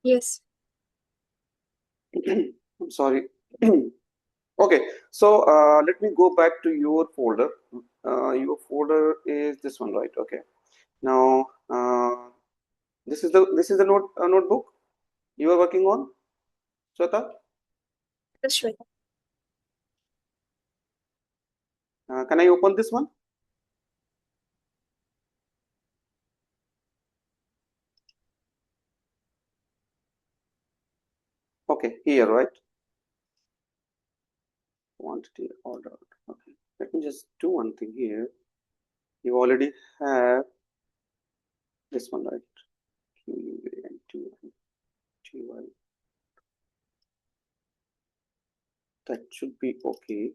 Yes. I'm sorry. Okay, so let me go back to your folder. Your folder is this one, right? Okay. Now, this is the notebook you are working on, Sweta. Yes, Shweta. Can I open this one? Okay, here, right? Quantity order. Okay. Let me just do one thing here. You already have this one, right? QUA and TY. That should be okay.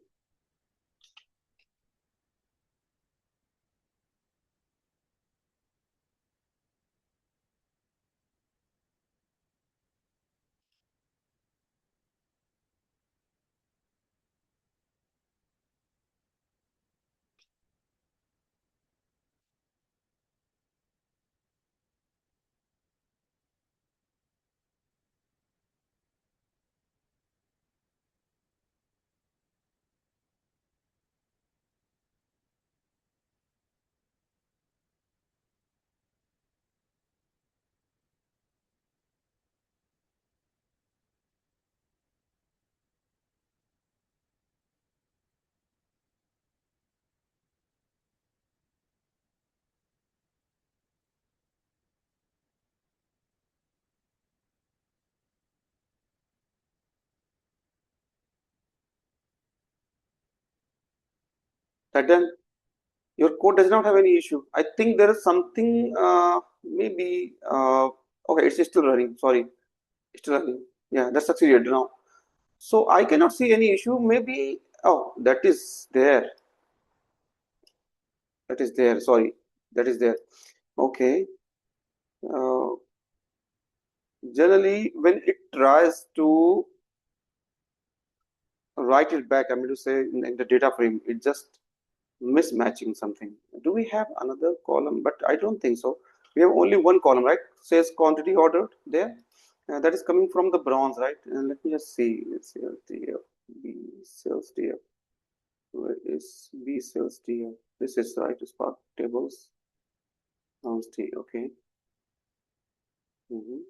That then your code does not have any issue. I think there is something, maybe, okay, it's still running. Sorry, it's still running. Yeah, that's succeeded now. So I cannot see any issue. Maybe, oh, that is there. That is there. Sorry, that is there. Okay. Uh, Generally, when it tries to write it back, I mean to say in the data frame, it just mismatching something. Do we have another column? But I don't think so. We have only one column, right? Says quantity ordered there. That is coming from the bronze, right? And let me just see. Let's see. B sales DF. Where is B sales DF? This is right. Spark tables. Bronze T. Okay. Mhm.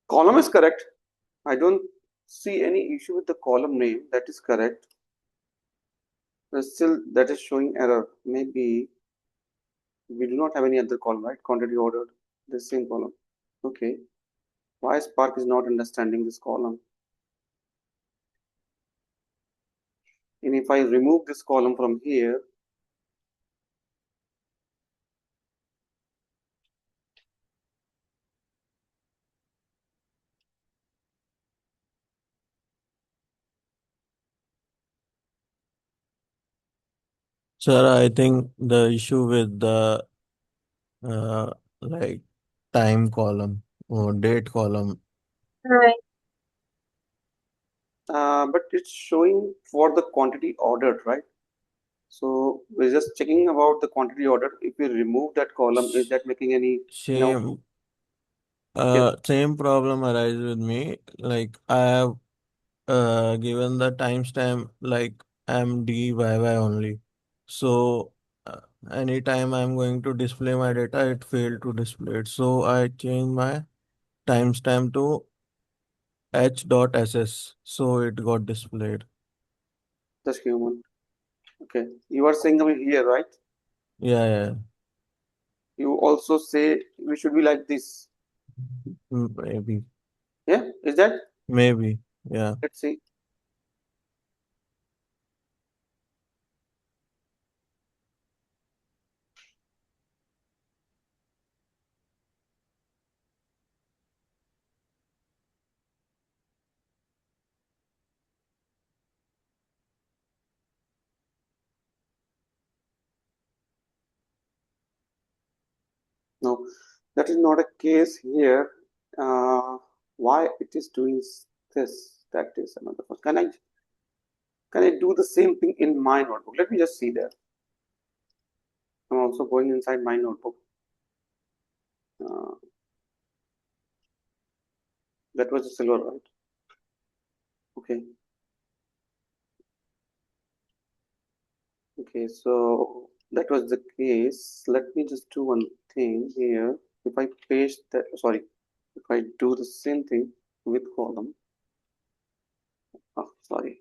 Column is correct. I don't see any issue with the column name. That is correct. But still, that is showing error. Maybe we do not have any other column, right? Quantity ordered. The same column. Okay. Why Spark is not understanding this column? And if I remove this column from here, Sir, I think the issue with the uh, like time column or date column. Right. but it's showing for the quantity ordered, right? So we're just checking about the quantity ordered. If we remove that column, is that making any, Same yes, same problem arises with me. Like I have given the timestamp like MDYY only. So anytime I'm going to display my data, it failed to display it. So I changed my timestamp to h.ss. So it got displayed. just human. Okay. You are saying over here, right? Yeah, yeah. You also say we should be like this. Maybe. Yeah, is that? Maybe. Yeah. Let's see. No, that is not a case here. Why it is doing this? That is another one. Can I do the same thing in my notebook? Let me just see there. I'm also going inside my notebook. Uh, that was a silver, right? Okay. Okay, so that was the case. Let me just do one thing here. If I paste that, sorry, if I do the same thing with column. Oh, sorry.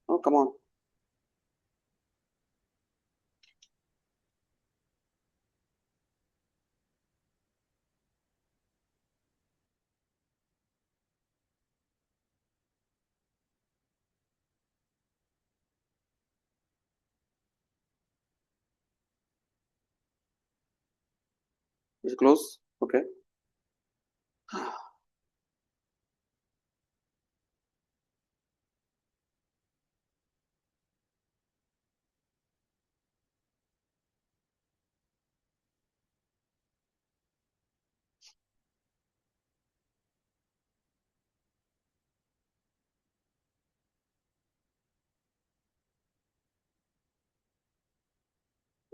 Oh, come on. It's close. Okay.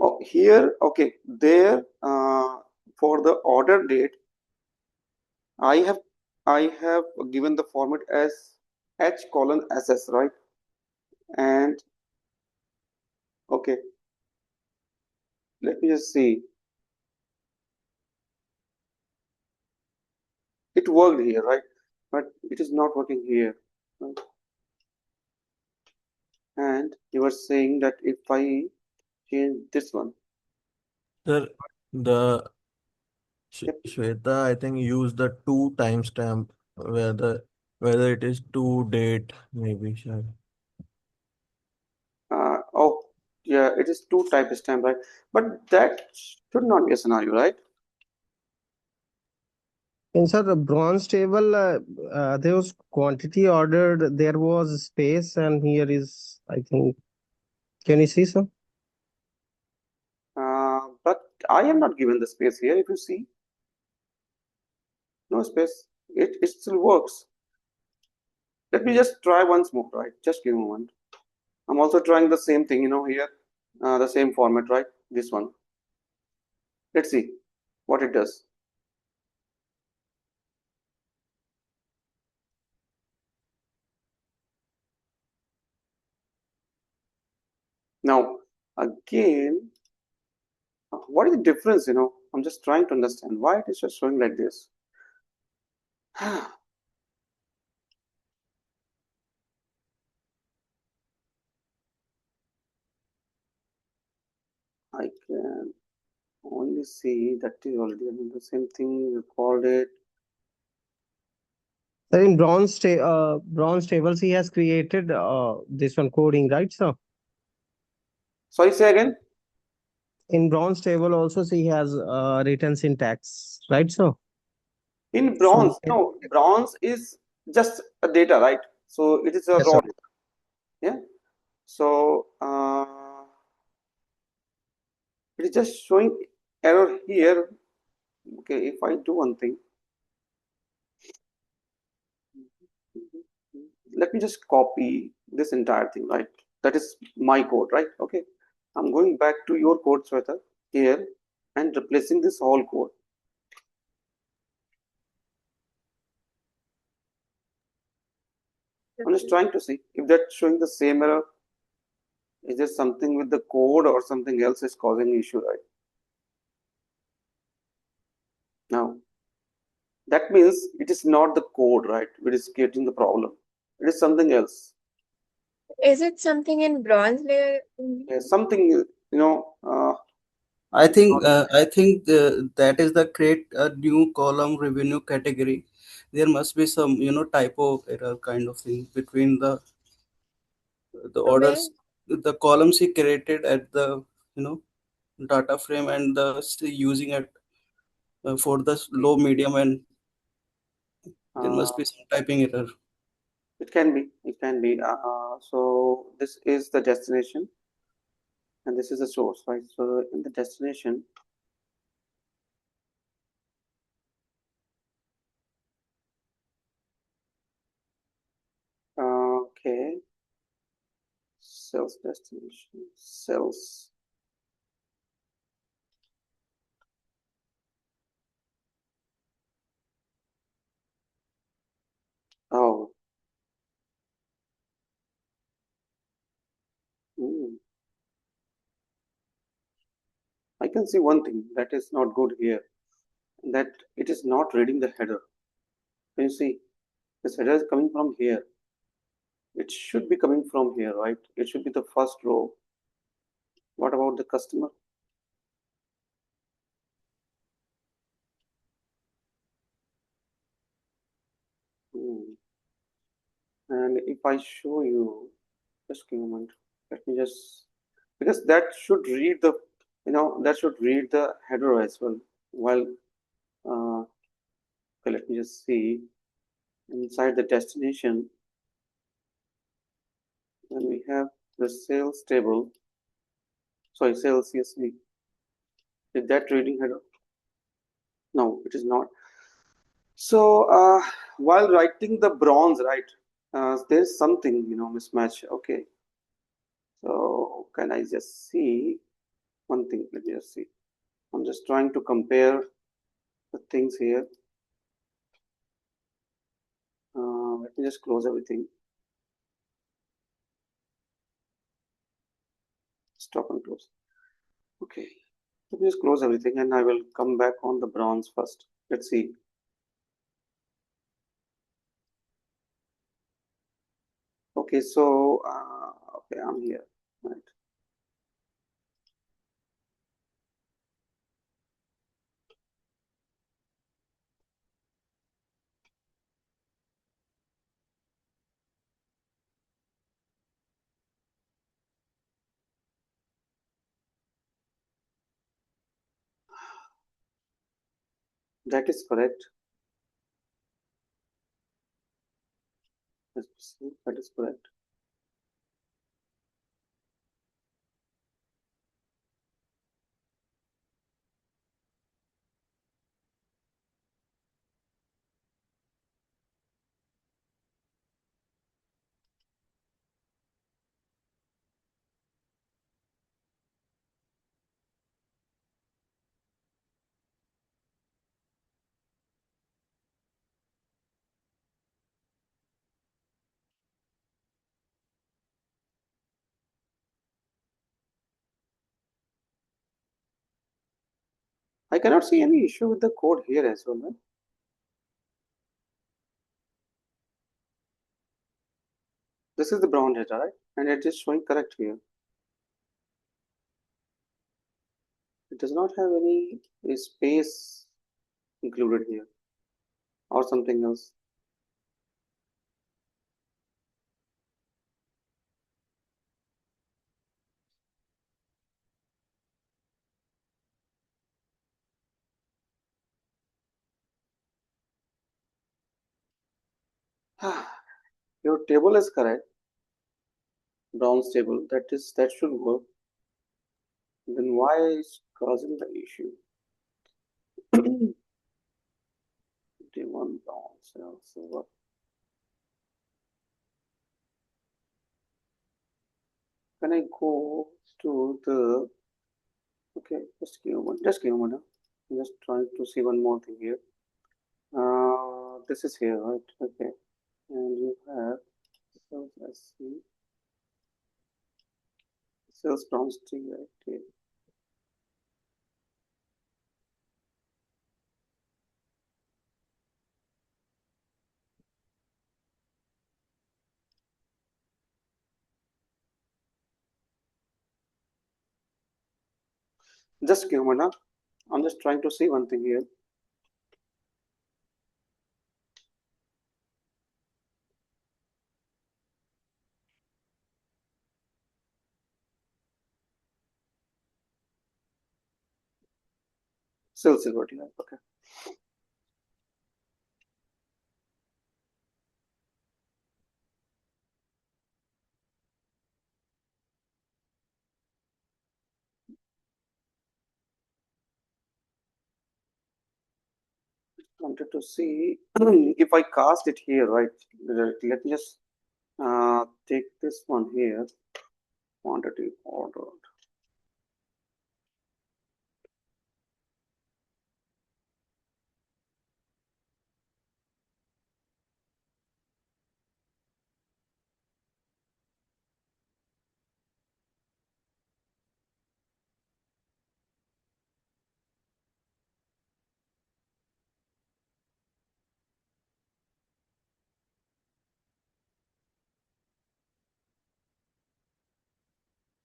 Oh, here, okay, there, for the order date, I have I have given the format as H colon SS, right? And okay, let me just see. It worked here, right? But it is not working here. Right? And you were saying that if I change this one, Sir, the yep, Shweta, I think use the to timestamp whether it is to date, maybe, sure. oh, yeah, it is two type stamp, right? But that should not be a scenario, right? In sir, the bronze table, there was quantity ordered, there was space, and here is, I think, can you see, sir? But I am not given the space here. If you see, no space, it still works. Let me just try once more, right? Just give me a moment. I'm also trying the same thing, here, the same format, right? This one. Let's see what it does. Now, again, what is the difference, I'm just trying to understand why it is just showing like this. I can only see that is already the same thing you called it. Sir, in bronze tables, he has created this one coding, right, sir? Sorry, say again. In bronze table also, he has written syntax, right, sir? In So bronze, no, bronze is just a data, right? So it is a yes, raw sir. data. Yeah. So it is just showing error here. Okay, if I do one thing, let me just copy this entire thing, right? That is my code, right? Okay, I'm going back to your code, Sweta, here and replacing this whole code. I'm just trying to see if that's showing the same error. Is there something with the code or something else is causing issue, right? Now, that means it is not the code, right, which is creating the problem. It is something else. Is it something in bronze layer only? Something, I think that is the create a new column revenue category. There must be some typo error kind of thing between the Where? orders, the columns he created at the you know data frame and the using it for the low, medium, and there uh, must be some typing error. it can be. It can be. So this is the destination, and this is the source, right? So in the destination, Okay. Sales destination, sales. Oh. Hmm. I can see one thing that is not good here, that it is not reading the header. Can you see? This header is coming from here. It should be coming from here, right? It should be the first row. What about the customer? Hmm. And if I show you, just give me a moment. Let me just, because that should read the, that should read the header as well. While, okay, let me just see inside the destination, when we have the sales table, sorry, sales CSV. Is that reading header? No, it is not. So while writing the bronze, right, there's something, mismatch. Okay. So can I just see one thing? Let me just see. I'm just trying to compare the things here. Let me just close everything. Stop and close. Okay. Let me just close everything and I will come back on the bronze first. Let's see. Okay, so okay, I'm here. Right. That is correct. Let's see. That is correct. I cannot see any issue with the code here as well. Right? This is the brown data, right? And it is showing correct here. It does not have any space included here or something else. Your table is correct. Brown's table. That should work. Then why is causing the issue? D1 brown cell silver. Can I go to the okay? Just give me one. Just give me one. I'm just trying to see one more thing here. This is here, right? Okay, and you have sales SC, sales bronze T, right? Okay. Just give me one. I'm just trying to see one thing here. Sales silver T, right? Okay. Wanted to see if I cast it here, right? Let me just Take this one here, quantity ordered.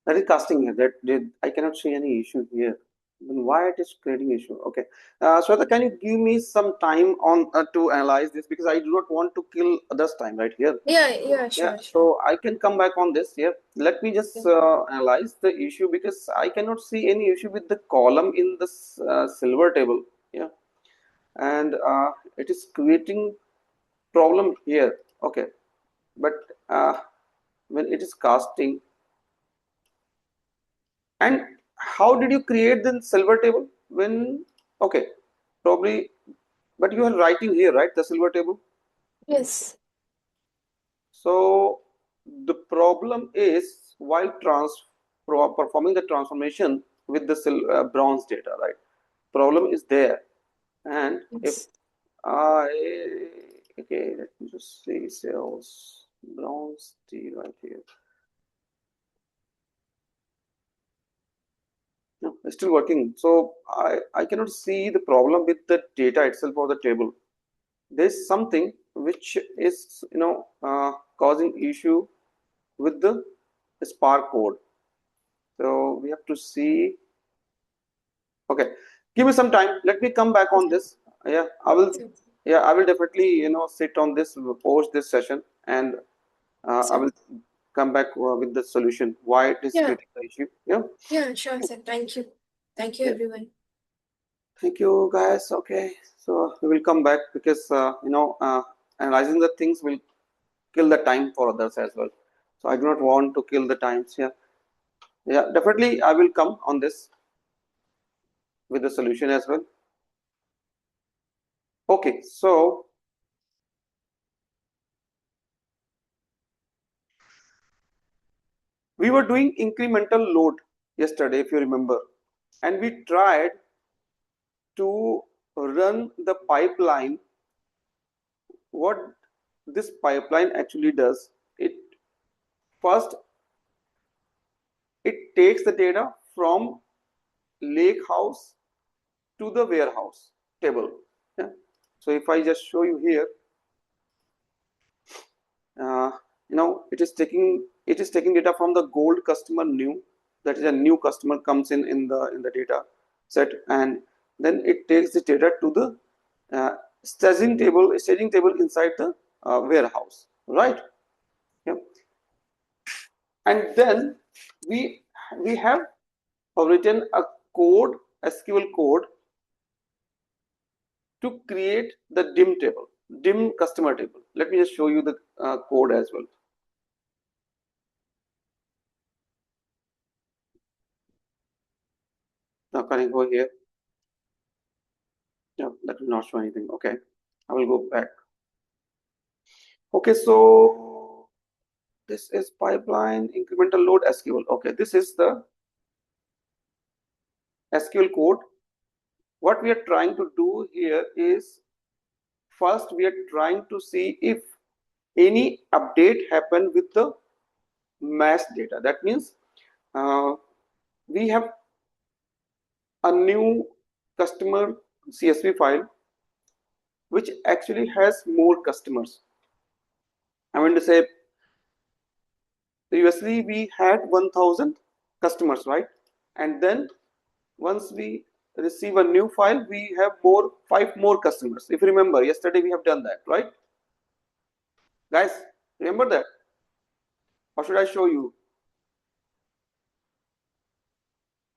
That is casting here. I cannot see any issue here. Then why it is creating issue? Okay. Shweta, can you give me some time on to analyze this, because I do not want to kill others' time right here. Yeah, sure. So I can come back on this here. Let me just analyze the issue, because I cannot see any issue with the column in this silver table. Yeah, and it is creating problem here. Okay, but when it is casting, and how did you create the silver table when? Okay, probably, but you are writing here, right? The silver table. Yes. So the problem is while performing the transformation with the bronze data, right? Problem is there, and if Yes. okay, let me just see cells bronze T right here. No, it's still working. So I cannot see the problem with the data itself or the table. There's something which is causing issue with the Spark code. So we have to see. Okay, give me some time. Let me come back on this. Yeah, I will. Yeah, I will definitely sit on this post this session, and I will come back with the solution why it is creating the issue. Yeah. Yeah, sure, sir. Thank you. Thank you, Yeah. everyone. Thank you, guys. Okay, so we will come back, because analyzing the things will kill the time for others as well. So I do not want to kill the times. Yeah, yeah, definitely I will come on this with the solution as well. Okay, so we were doing incremental load yesterday, if you remember, and we tried to run the pipeline. What this pipeline actually does, it first it takes the data from lake house to the warehouse table. Yeah. So if I just show you here, it is taking data from the gold customer new, that is a new customer comes in the data set, and then it takes the data to the staging table inside the warehouse, right? Yeah. And then we have written a code, SQL code, to create the dim customer table. Let me just show you the code as well. Now can I go here? No, that will not show anything. Okay, I will go back. Okay, so this is pipeline incremental load SQL. Okay, this is the SQL code. What we are trying to do here is, first we are trying to see if any update happened with the mass data. That means we have a new customer CSV file which actually has more customers. I mean to say, previously we had 1000 customers, right? And then once we receive a new file, we have 5 more customers. If you remember, yesterday we have done that, right? Guys, remember that? Or should I show you?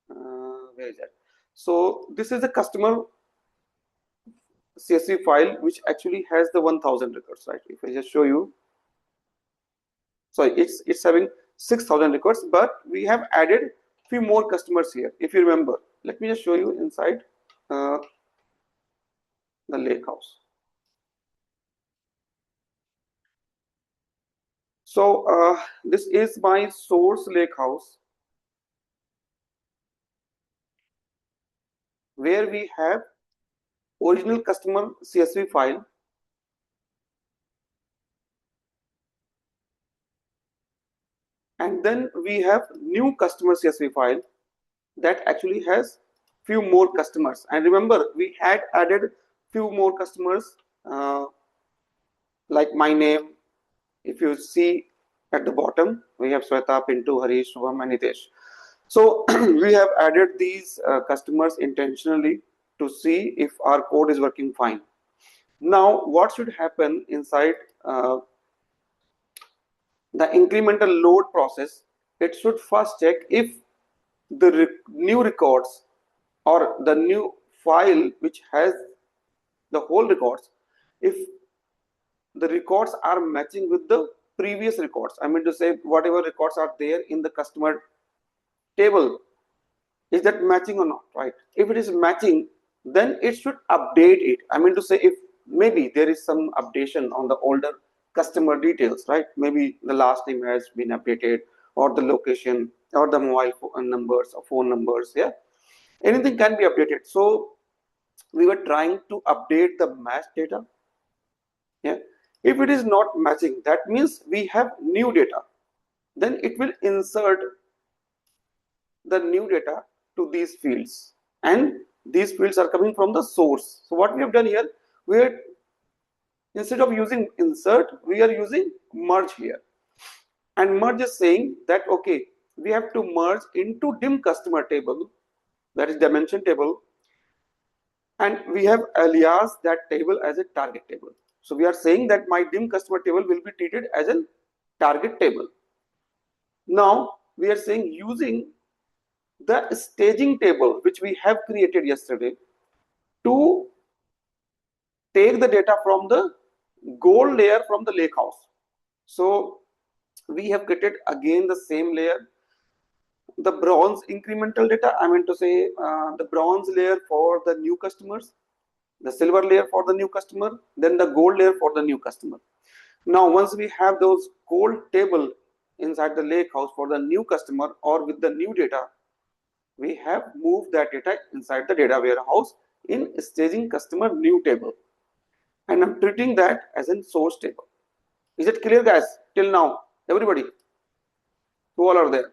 Where is that? So this is the customer CSV file which actually has the 1000 records, right? If I just show you, so it's having 6000 records, but we have added few more customers here. If you remember, let me just show you inside the lake house. So this is my source lakehouse, where we have original customer CSV file, and then we have new customer CSV file that actually has few more customers. And remember, we had added few more customers like my name. If you see at the bottom, we have Sweta, Pintu, Harish, Shubham, and Nitesh. So we have added these customers intentionally to see if our code is working fine. Now, what should happen inside the incremental load process? It should first check if the new records or the new file which has the whole records, if the records are matching with the previous records. I mean to say, whatever records are there in the customer table, is that matching or not, right? If it is matching, then it should update it. I mean to say, if maybe there is some updation on the older customer details, right? Maybe the last name has been updated, or the location, or the mobile phone numbers or phone numbers. Yeah, anything can be updated. So we were trying to update the match data. Yeah, if it is not matching, that means we have new data. Then it will insert the new data to these fields, and these fields are coming from the source. So what we have done here, we are, instead of using insert, we are using merge here. And merge is saying that, okay, we have to merge into dim customer table, that is dimension table, and we have alias that table as a target table. So we are saying that my dim customer table will be treated as a target table. Now we are saying using the staging table which we have created yesterday to take the data from the gold layer from the lake house. So we have created again the same layer, the bronze incremental data. I meant to say the bronze layer for the new customers, the silver layer for the new customer, then the gold layer for the new customer. Now, once we have those gold table inside the lake house for the new customer or with the new data, we have moved that data inside the data warehouse in staging customer new table. And I'm treating that as a source table. Is it clear, guys? Till now, everybody who all are there?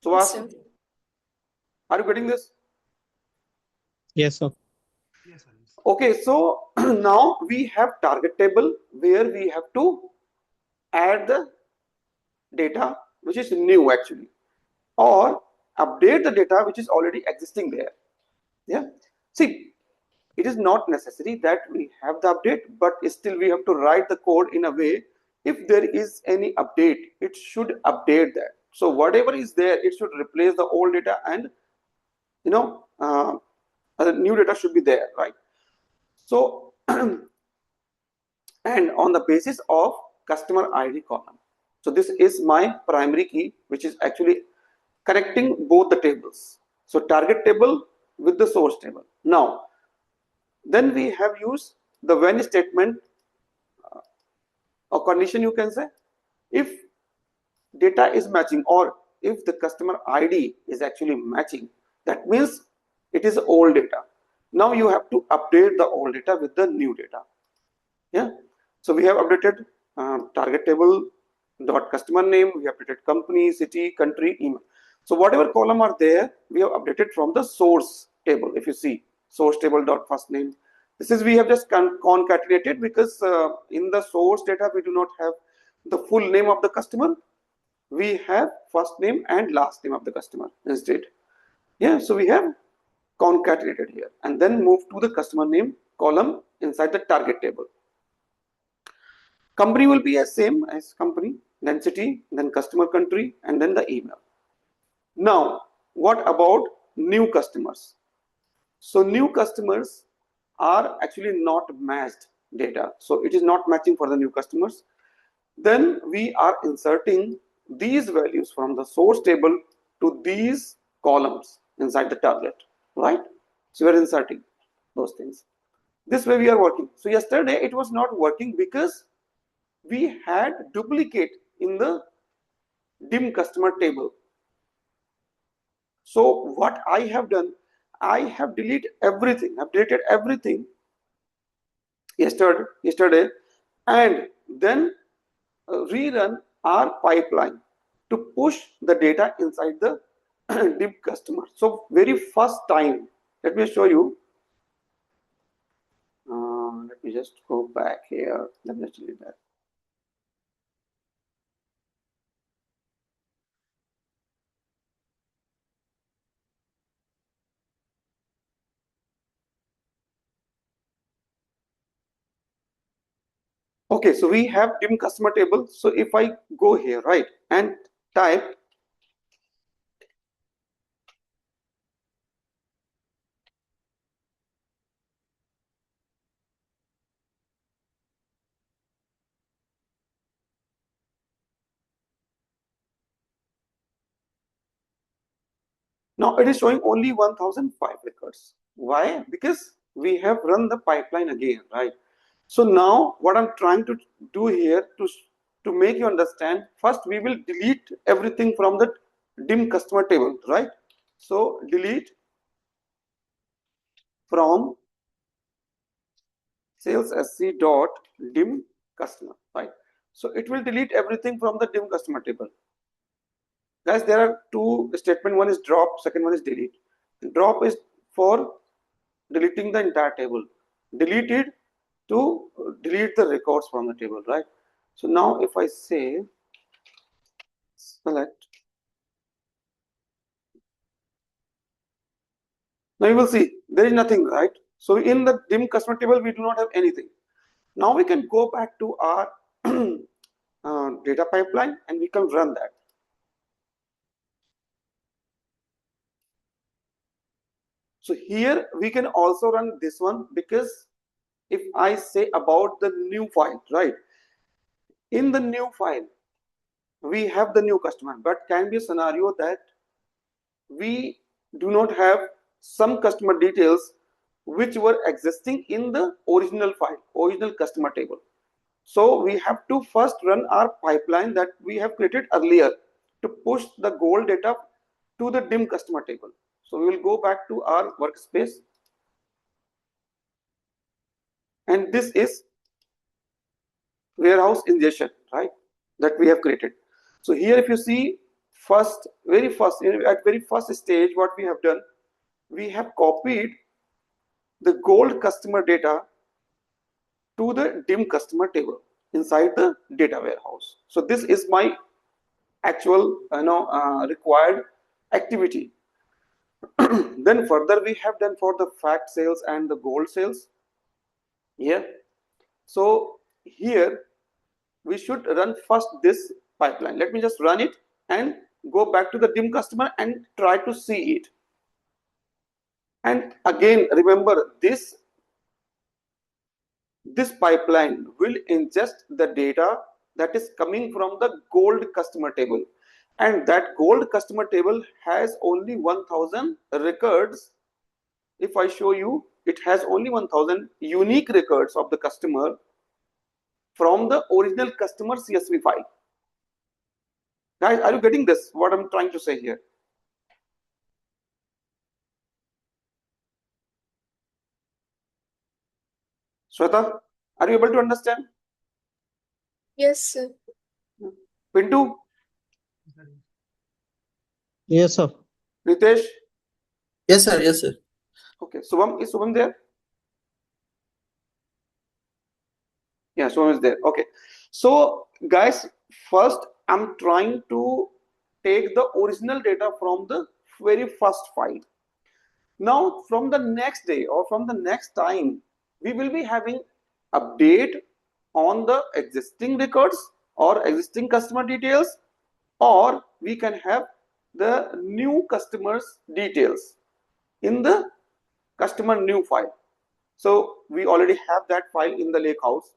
So, Yes, sir. are you getting this? Yes, sir. Okay, so now we have target table where we have to add the data which is new actually, or update the data which is already existing there. Yeah, see, it is not necessary that we have the update, but still we have to write the code in a way, if there is any update, it should update that. So whatever is there, it should replace the old data, and the new data should be there, right? So and on the basis of customer ID column. So this is my primary key, which is actually connecting both the tables. So target table with the source table. Now, then we have used the when statement or condition, you can say, if data is matching or if the customer ID is actually matching, that means it is old data. Now you have to update the old data with the new data. Yeah. So we have updated target table dot customer name, we have updated company, city, country, email. So whatever column are there, we have updated from the source table. If you see source table dot first name, this is we have just concatenated because in the source data we do not have the full name of the customer. We have first name and last name of the customer instead. Yeah, so we have concatenated here and then move to the customer name column inside the target table. Company will be as same as company, then city, then customer country, and then the email. Now, what about new customers? So new customers are actually not matched data. So it is not matching for the new customers. Then we are inserting these values from the source table to these columns inside the target, right? So we are inserting those things. This way we are working. So yesterday it was not working because we had duplicate in the dim customer table. So what I have done, I have deleted everything. I've deleted everything yesterday, and then rerun our pipeline to push the data inside the dim customer. So very first time, let me show you. Let me just go back here. Let me just delete that. Okay, so we have dim customer table. So if I go here, right, and type now, it is showing only 1005 records. Why? Because we have run the pipeline again, right? So now what I'm trying to do here to make you understand, first we will delete everything from the dim customer table, right? So delete from sales sc dot dim customer, right? So it will delete everything from the dim customer table. Guys, there are two statements. One is drop, second one is delete. Drop is for deleting the entire table. Deleted to delete the records from the table, right? So now if I say select, now you will see there is nothing, right? So in the dim customer table, we do not have anything. Now we can go back to our data pipeline and we can run that. So here we can also run this one, because if I say about the new file, right? In the new file, we have the new customer, but can be a scenario that we do not have some customer details which were existing in the original file, original customer table. So we have to first run our pipeline that we have created earlier to push the gold data to the dim customer table. So we will go back to our workspace, and this is warehouse ingestion, right, that we have created. So here if you see, very first stage, what we have done, we have copied the gold customer data to the dim customer table inside the data warehouse. So this is my actual required activity. Then further we have done for the fact sales and the gold sales here. So here we should run first this pipeline. Let me just run it and go back to the dim customer and try to see it. And again, remember, this pipeline will ingest the data that is coming from the gold customer table, and that gold customer table has only 1000 records. If I show you, it has only 1000 unique records of the customer from the original customer CSV file. Guys, are you getting this, what I'm trying to say here? Shweta, are you able to understand? Yes, sir. Pintu, Yes, sir. Ritesh? Yes, sir. Yes, sir. Okay, Subham, is Subham there? Yeah, Subham is there. Okay, so guys, first I'm trying to take the original data from the very first file. Now from the next day or from the next time, we will be having update on the existing records or existing customer details, or we can have the new customers details in the customer new file. So we already have that file in the lakehouse,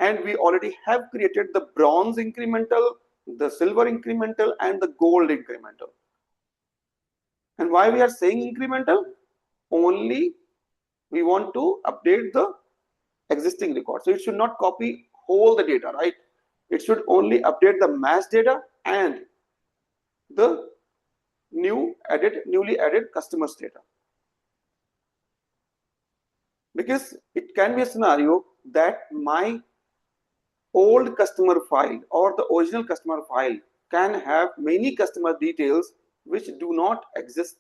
and we already have created the bronze incremental, the silver incremental, and the gold incremental. And why we are saying incremental? Only we want to update the existing record. So it should not copy hold the data, right? It should only update the match data and the newly added customers data. Because it can be a scenario that my old customer file or the original customer file can have many customer details which do not exist,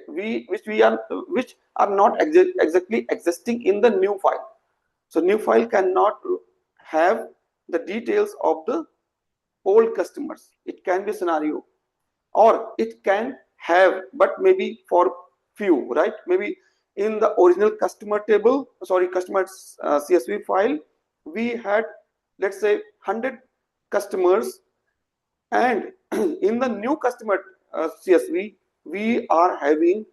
which are not exactly existing in the new file. So new file cannot have the details of the old customers. It can be a scenario, or it can have, but maybe for few, right? Maybe in the original customer table, sorry, customer CSV file, we had, let's say, 100 customers, and in the new customer CSV, we are having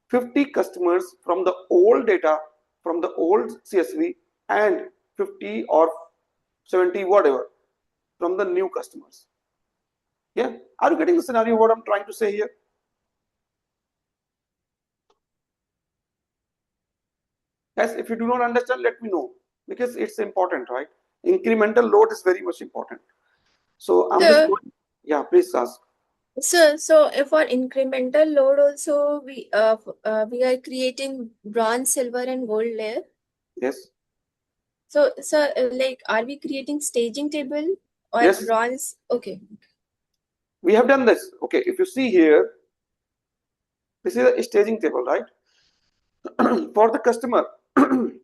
50 customers from the old data, from the old CSV, and 50 or 70, whatever, from the new customers. Yeah, are you getting the scenario what I'm trying to say here? Guys, if you do not understand, let me know, because it's important, right? Incremental load is very much important. So I'm just going, yeah, please ask. So for incremental load also, we are creating bronze, silver, and gold layer. Yes. So like, are we creating staging table or Yes. bronze? Okay. We have done this. Okay, if you see here, this is a staging table, right? For the customer,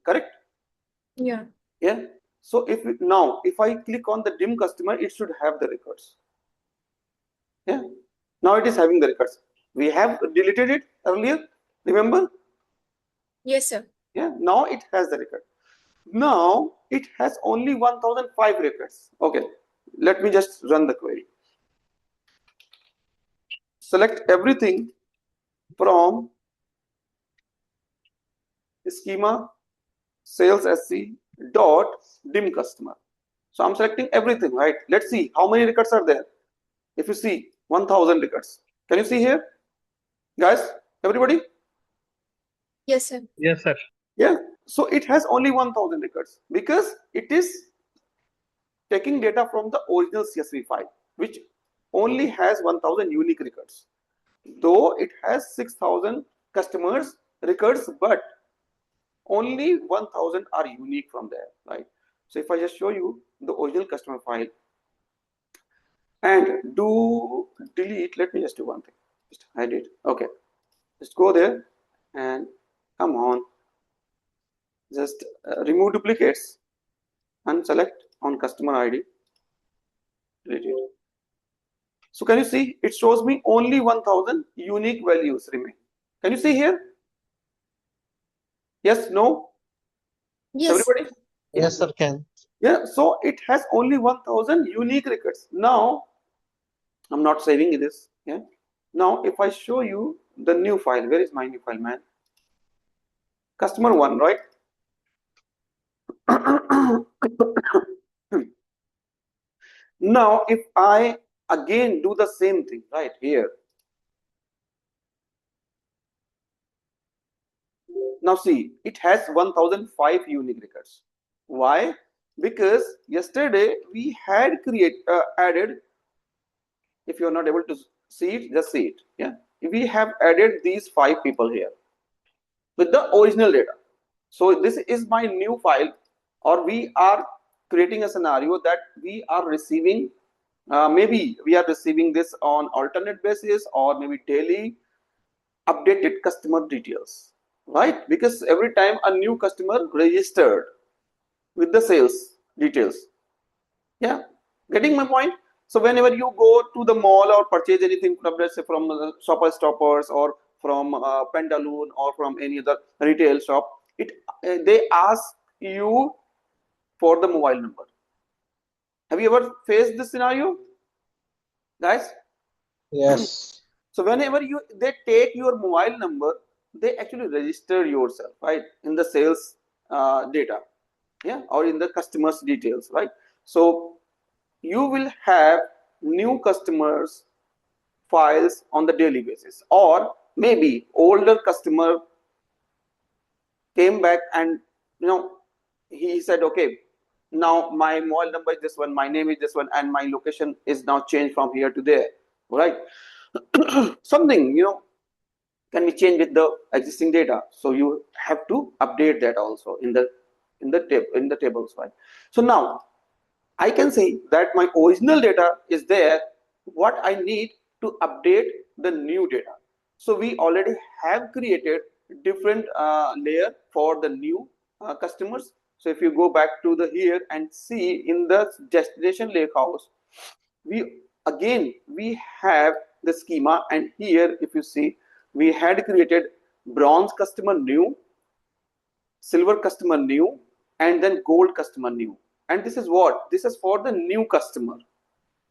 correct? Yeah. Yeah. So if I click on the dim customer, it should have the records. Yeah. Now it is having the records. We have deleted it earlier, remember? Yes, sir. Yeah. Now it has the record. Now it has only 1005 records. Okay. Let me just run the query. Select everything from schema sales SC dot dim customer. So I'm selecting everything, right? Let's see how many records are there. If you see 1000 records, can you see here, guys? Everybody? Yes, sir. Yes, sir. Yeah. So it has only 1000 records because it is taking data from the original CSV file, which only has 1000 unique records. Though it has 6000 customers records, but only 1000 are unique from there, right? So if I just show you the original customer file and do delete, let me just do one thing, just hide it. Okay, just go there and come on, just remove duplicates and select on customer ID, delete it. So can you see it shows me only 1000 unique values remain? Can you see here? Yes, no? Yes. Everybody? Yes, sir, can. Yeah, so it has only 1000 unique records. Now I'm not saving this. Yeah. Now if I show you the new file, where is my new file, man? Customer one, right? Now if I again do the same thing right here, now see it has 1005 unique records. Why? Because yesterday we had added, if you're not able to see it, just see it. Yeah, we have added these 5 people here with the original data. So this is my new file, or we are creating a scenario that we are receiving, maybe we are receiving this on alternate basis, or maybe daily updated customer details, right? Because every time a new customer registered with the sales details. Yeah, getting my point? So whenever you go to the mall or purchase anything from, let's say, from Shopper Stoppers or from Pendaloon or from any other retail shop, they ask you for the mobile number. Have you ever faced this scenario, guys? Yes. So whenever they take your mobile number, they actually register yourself, right, in the sales data, yeah, or in the customers details, right? So you will have new customers files on the daily basis, or maybe older customer came back and he said, okay, now my mobile number is this one, my name is this one, and my location is now changed from here to there, right? Something, can be changed with the existing data, so you have to update that also in the tables, right? So now I can say that my original data is there. What I need to update the new data. So we already have created different layer for the new customers. So if you go back to the here and see in the destination lakehouse, we have the schema, and here if you see, we had created bronze customer new, silver customer new, and then gold customer new. And this is what? This is for the new customer.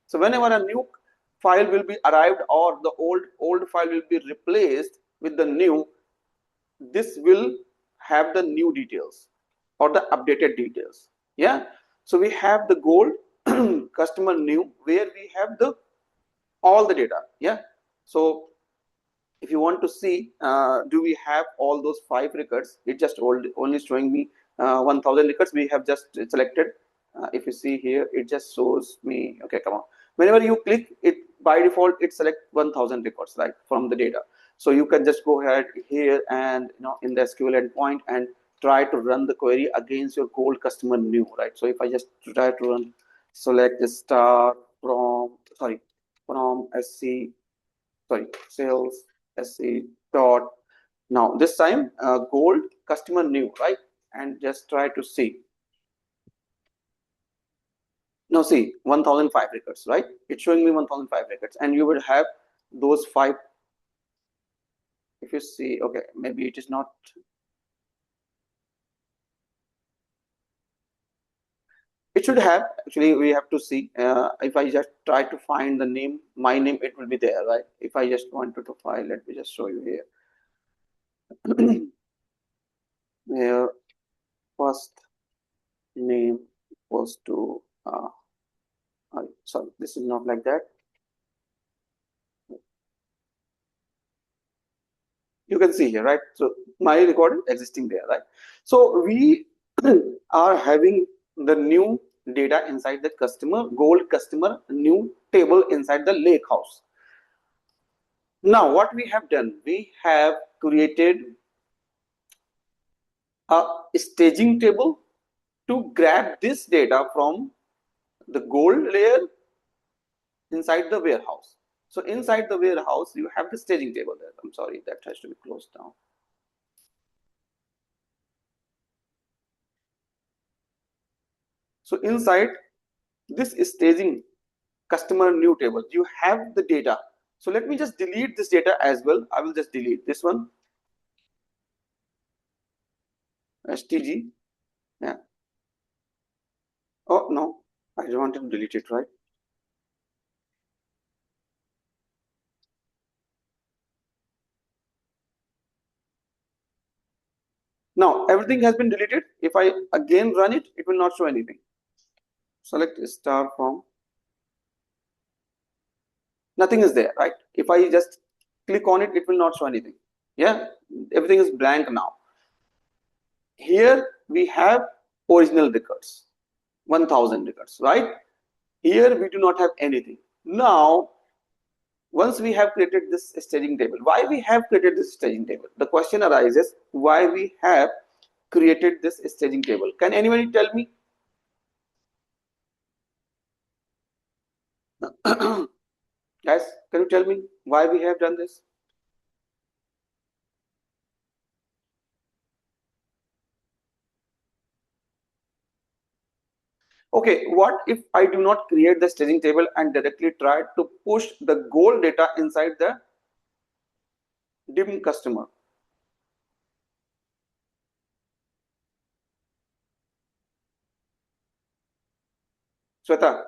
So whenever a new file will be arrived or the old file will be replaced with the new, this will have the new details or the updated details. Yeah. So we have the gold customer new, where we have the all the data. Yeah. So if you want to see, do we have all those 5 records, it just only showing me 1000 records we have just selected. If you see here, it just shows me, okay, come on, whenever you click it, by default it select 1000 records, right, from the data. So you can just go ahead here and in the SQL endpoint and try to run the query against your gold customer new, right? So if I just try to run select the star from sales SC dot, now this time gold customer new, right? And just try to see. Now see 1005 records, right? It's showing me 1005 records, and you would have those 5. If you see, okay, maybe it is not. It should have, actually we have to see, if I just try to find the name, my name, it will be there, right? If I just wanted to file, let me just show you here. Here, first name was to sorry, this is not like that. You can see here, right? So my record is existing there, right? So we are having the new data inside the customer, gold customer new table inside the lake house. Now what we have done, we have created a staging table to grab this data from the gold layer inside the warehouse. So inside the warehouse, you have the staging table there. I'm sorry, that has to be closed down. So inside this staging customer new table, you have the data. So let me just delete this data as well. I will just delete this one, STG. Yeah. Oh no, I don't want to delete it, right? Now everything has been deleted. If I again run it, it will not show anything. Select star from. Nothing is there, right? If I just click on it, it will not show anything. Yeah, everything is blank now. Here we have original records, 1000 records, right? Here we do not have anything. Now, once we have created this staging table, why we have created this staging table? The question arises, why we have created this staging table? Can anybody tell me? Guys, can you tell me why we have done this? Okay, what if I do not create the staging table and directly try to push the gold data inside the dim customer? Sweta,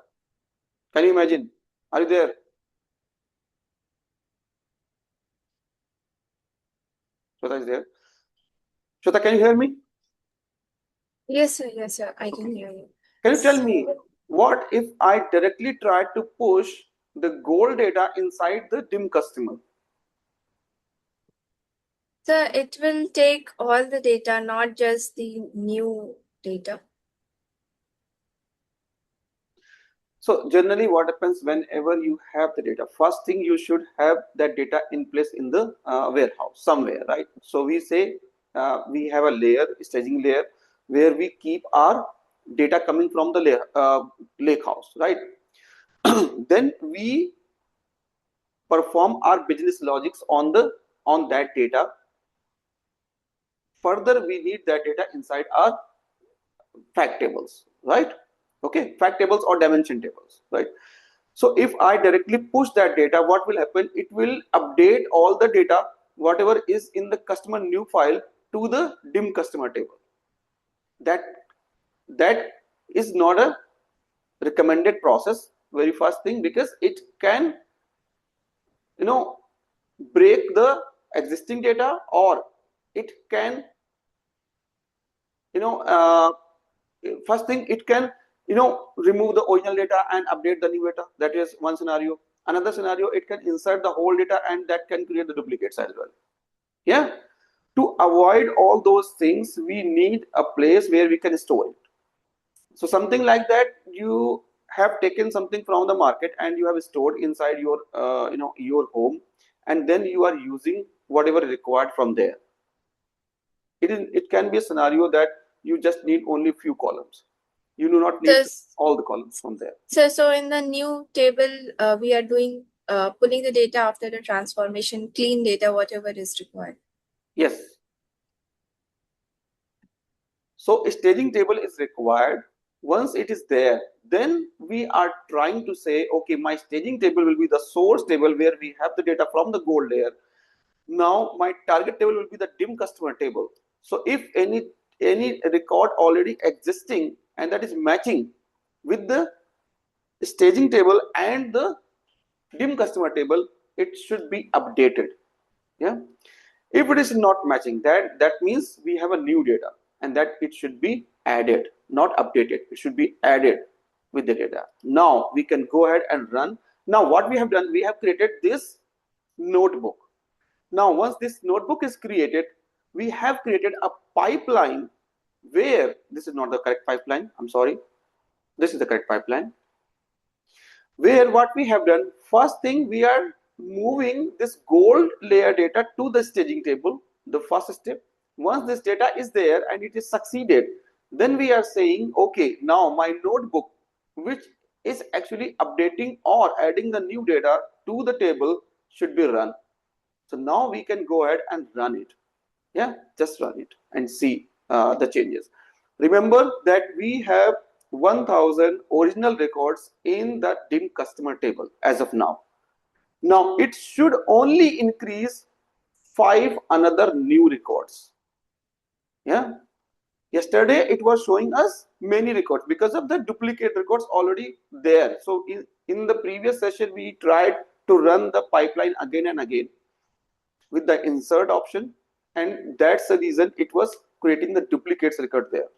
can you imagine? Are you there? Sweta is there. Sweta, can you hear me? Yes, sir. Yes, sir. I can hear you. Can you tell me, what if I directly try to push the gold data inside the dim customer? So it will take all the data, not just the new data. So generally what happens whenever you have the data, first thing you should have that data in place in the warehouse somewhere, right? So we say we have a layer, staging layer, where we keep our data coming from the layer, lake house, right? Then we perform our business logics on that data. Further, we need that data inside our fact tables, right? Okay, fact tables or dimension tables, right? So if I directly push that data, what will happen? It will update all the data, whatever is in the customer new file, to the dim customer table. That is not a recommended process, very first thing, because it can, you know, break the existing data, or it can, you know, first thing, it can, you know, remove the original data and update the new data. That is one scenario. Another scenario, it can insert the whole data, and that can create the duplicates as well. Yeah, to avoid all those things, we need a place where we can store it. So something like that, you have taken something from the market and you have stored inside your you know, your home, and then you are using whatever required from there. It can be a scenario that you just need only few columns. You do not need all the columns from there. So in the new table, we are doing pulling the data after the transformation, clean data, whatever is required. Yes. So a staging table is required. Once it is there, then we are trying to say, okay, my staging table will be the source table where we have the data from the gold layer. Now my target table will be the dim customer table. So if any record already existing and that is matching with the staging table and the dim customer table, it should be updated. Yeah, if it is not matching, that means we have a new data, and that it should be added, not updated. It should be added with the data. Now we can go ahead and run. Now what we have done, we have created this notebook. Now once this notebook is created, we have created a pipeline where, this is not the correct pipeline, I'm sorry, this is the correct pipeline, where what we have done, first thing, we are moving this gold layer data to the staging table, the first step. Once this data is there and it is succeeded, then we are saying, okay, now my notebook, which is actually updating or adding the new data to the table, should be run. So now we can go ahead and run it. Yeah, just run it and see the changes. Remember that we have 1000 original records in the dim customer table as of now. Now it should only increase 5 another new records. Yeah, yesterday it was showing us many records because of the duplicate records already there. So in the previous session, we tried to run the pipeline again and again with the insert option, and that's the reason it was creating the duplicates record there.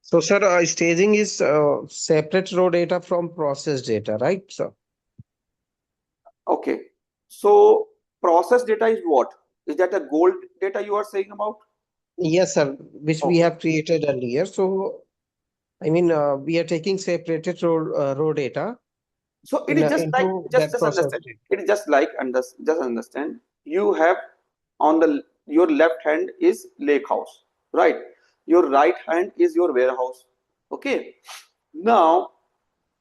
So, sir, staging is separate raw data from process data, right, sir? Okay, so process data is what? Is that a gold data you are saying about? Yes, sir, which we have created earlier. So, I mean, we are taking separated raw data. So it is just like, just understand. It is just like, just understand. You have on the, your left hand is lake house, right? Your right hand is your warehouse. Okay. Now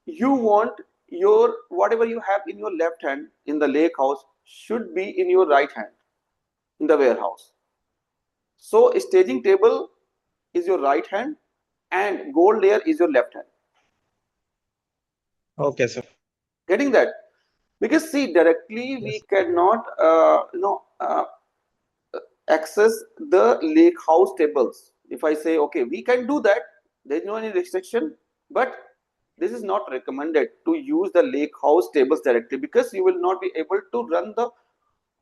you want your, whatever you have in your left hand in the lake house should be in your right hand in the warehouse. So staging table is your right hand and gold layer is your left hand. Okay, sir. Getting that? Because see, directly we cannot access the lake house tables. If I say, okay, we can do that, there is no any restriction, but this is not recommended to use the lake house tables directly, because you will not be able to run the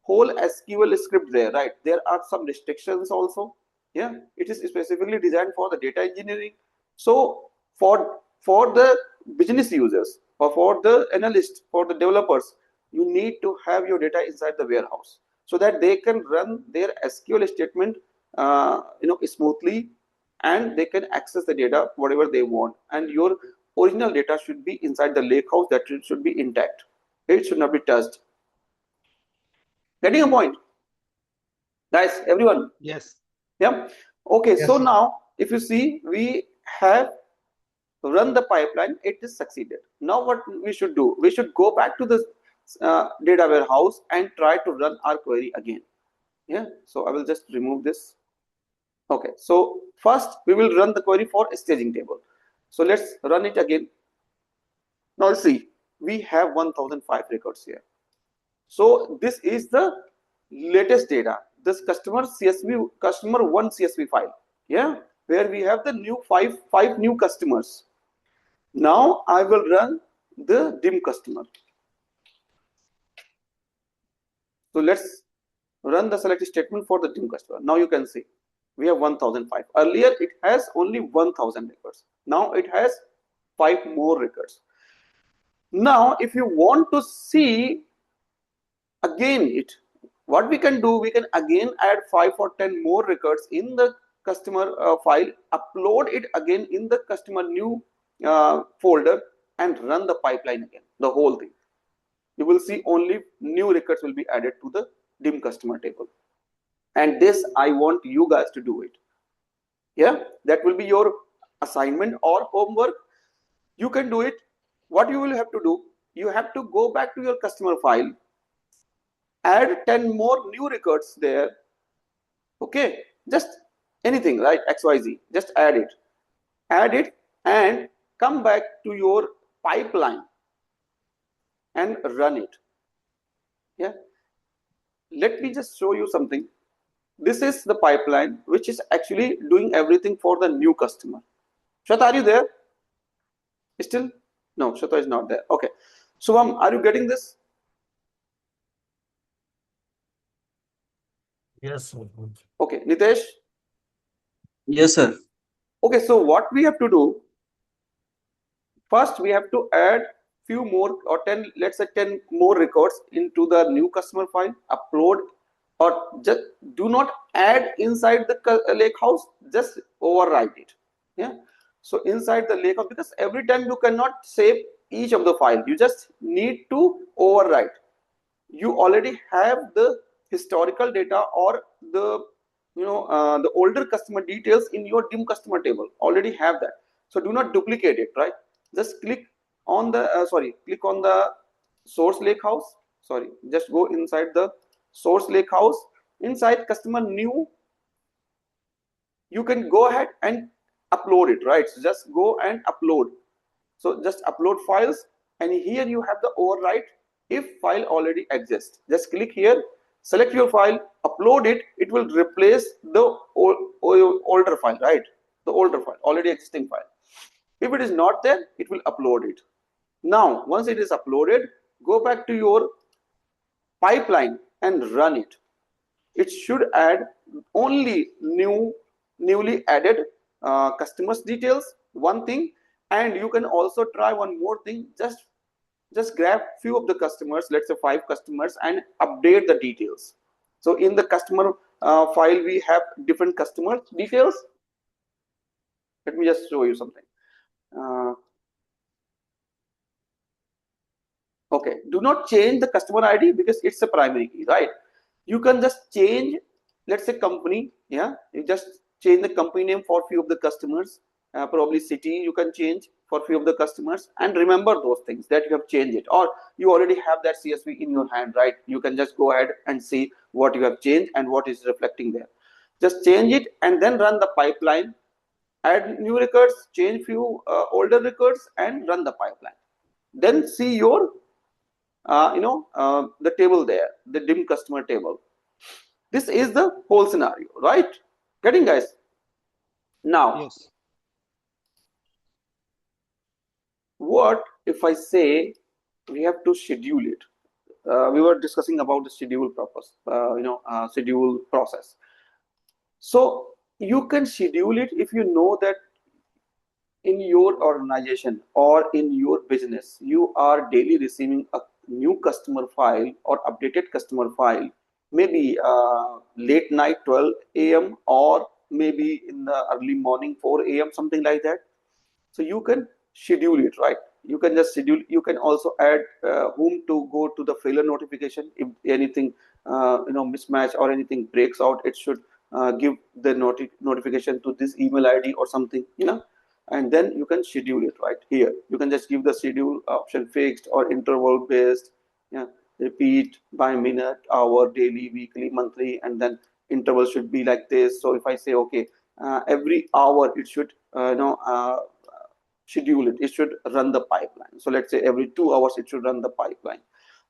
whole SQL script there, right? There are some restrictions also. Yeah, it is specifically designed for the data engineering. So for the business users or for the analysts, for the developers, you need to have your data inside the warehouse so that they can run their SQL statement smoothly, and they can access the data whatever they want, and your original data should be inside the lake house. That should be intact. It should not be touched. Getting a point, guys? Everyone? Yes. Yeah. Okay. Yes, So sir. now, if you see, we have run the pipeline. It is succeeded. Now, what we should do? We should go back to the data warehouse and try to run our query again. Yeah. So I will just remove this. Okay. So first, we will run the query for a staging table. So let's run it again. Now see, we have 1005 records here. So this is the latest data. This customer one CSV file. Yeah, where we have the new five new customers. Now I will run the dim customer. So let's run the select statement for the dim customer. Now you can see we have 1005. Earlier it has only 1000 records. Now it has 5 more records. Now if you want to see again what we can do, we can again add 5 or 10 more records in the customer file, upload it again in the customer new folder, and run the pipeline again, the whole thing. You will see only new records will be added to the dim customer table, and this I want you guys to do it. Yeah, that will be your assignment or homework. You can do it. What you will have to do, you have to go back to your customer file, add 10 more new records there. Okay, just anything, right? XYZ, just add it and come back to your pipeline and run it. Yeah, let me just show you something. This is the pipeline which is actually doing everything for the new customer. Shweta, are you there still? No, Shweta is not there. Okay, so are you getting this? Yes, sir. Okay, Nitesh. Yes, sir. Okay, so what we have to do, first we have to add few more or 10, let's say 10 more records into the new customer file, upload, or just do not add inside the lake house, just overwrite it. Yeah, so inside the lake house, because every time you cannot save each of the file, you just need to overwrite. You already have the historical data or the the older customer details in your dim customer table, already have that. So do not duplicate it, right? Just click on the click on the source lake house. Just go inside the source lake house. Inside customer new, you can go ahead and upload it, right? So just go and upload. So just upload files, and here you have the overwrite if file already exists. Just click here, select your file, upload it. It will replace the older file, right? The older file, already existing file. If it is not there, it will upload it. Now, once it is uploaded, go back to your pipeline and run it. It should add only newly added customers details, one thing. And you can also try one more thing. Just grab few of the customers, let's say 5 customers, and update the details. So in the customer file, we have different customer details. Let me just show you something. Okay, do not change the customer ID because it's a primary key, right? You can just change, let's say company. Yeah, you just change the company name for few of the customers, probably city you can change for few of the customers, and remember those things that you have changed it, or you already have that CSV in your hand, right? You can just go ahead and see what you have changed and what is reflecting there. Just change it and then run the pipeline, add new records, change few older records, and run the pipeline. Then see your the table there, the dim customer table. This is the whole scenario, right? Getting, guys? Now, Yes. what if I say we have to schedule it? We were discussing about the schedule purpose, schedule process. So you can schedule it if you know that in your organization or in your business, you are daily receiving a new customer file or updated customer file maybe late night 12 a.m. or maybe in the early morning 4 a.m., something like that. So you can schedule it, right? You can just schedule. You can also add whom to go to the failure notification if anything mismatch or anything breaks out. It should give the notification to this email ID or something, and then you can schedule it right here. You can just give the schedule option fixed or interval based. Yeah, repeat by minute, hour, daily, weekly, monthly, and then interval should be like this. So if I say okay, every hour it should schedule it. It should run the pipeline. So let's say every 2 hours it should run the pipeline.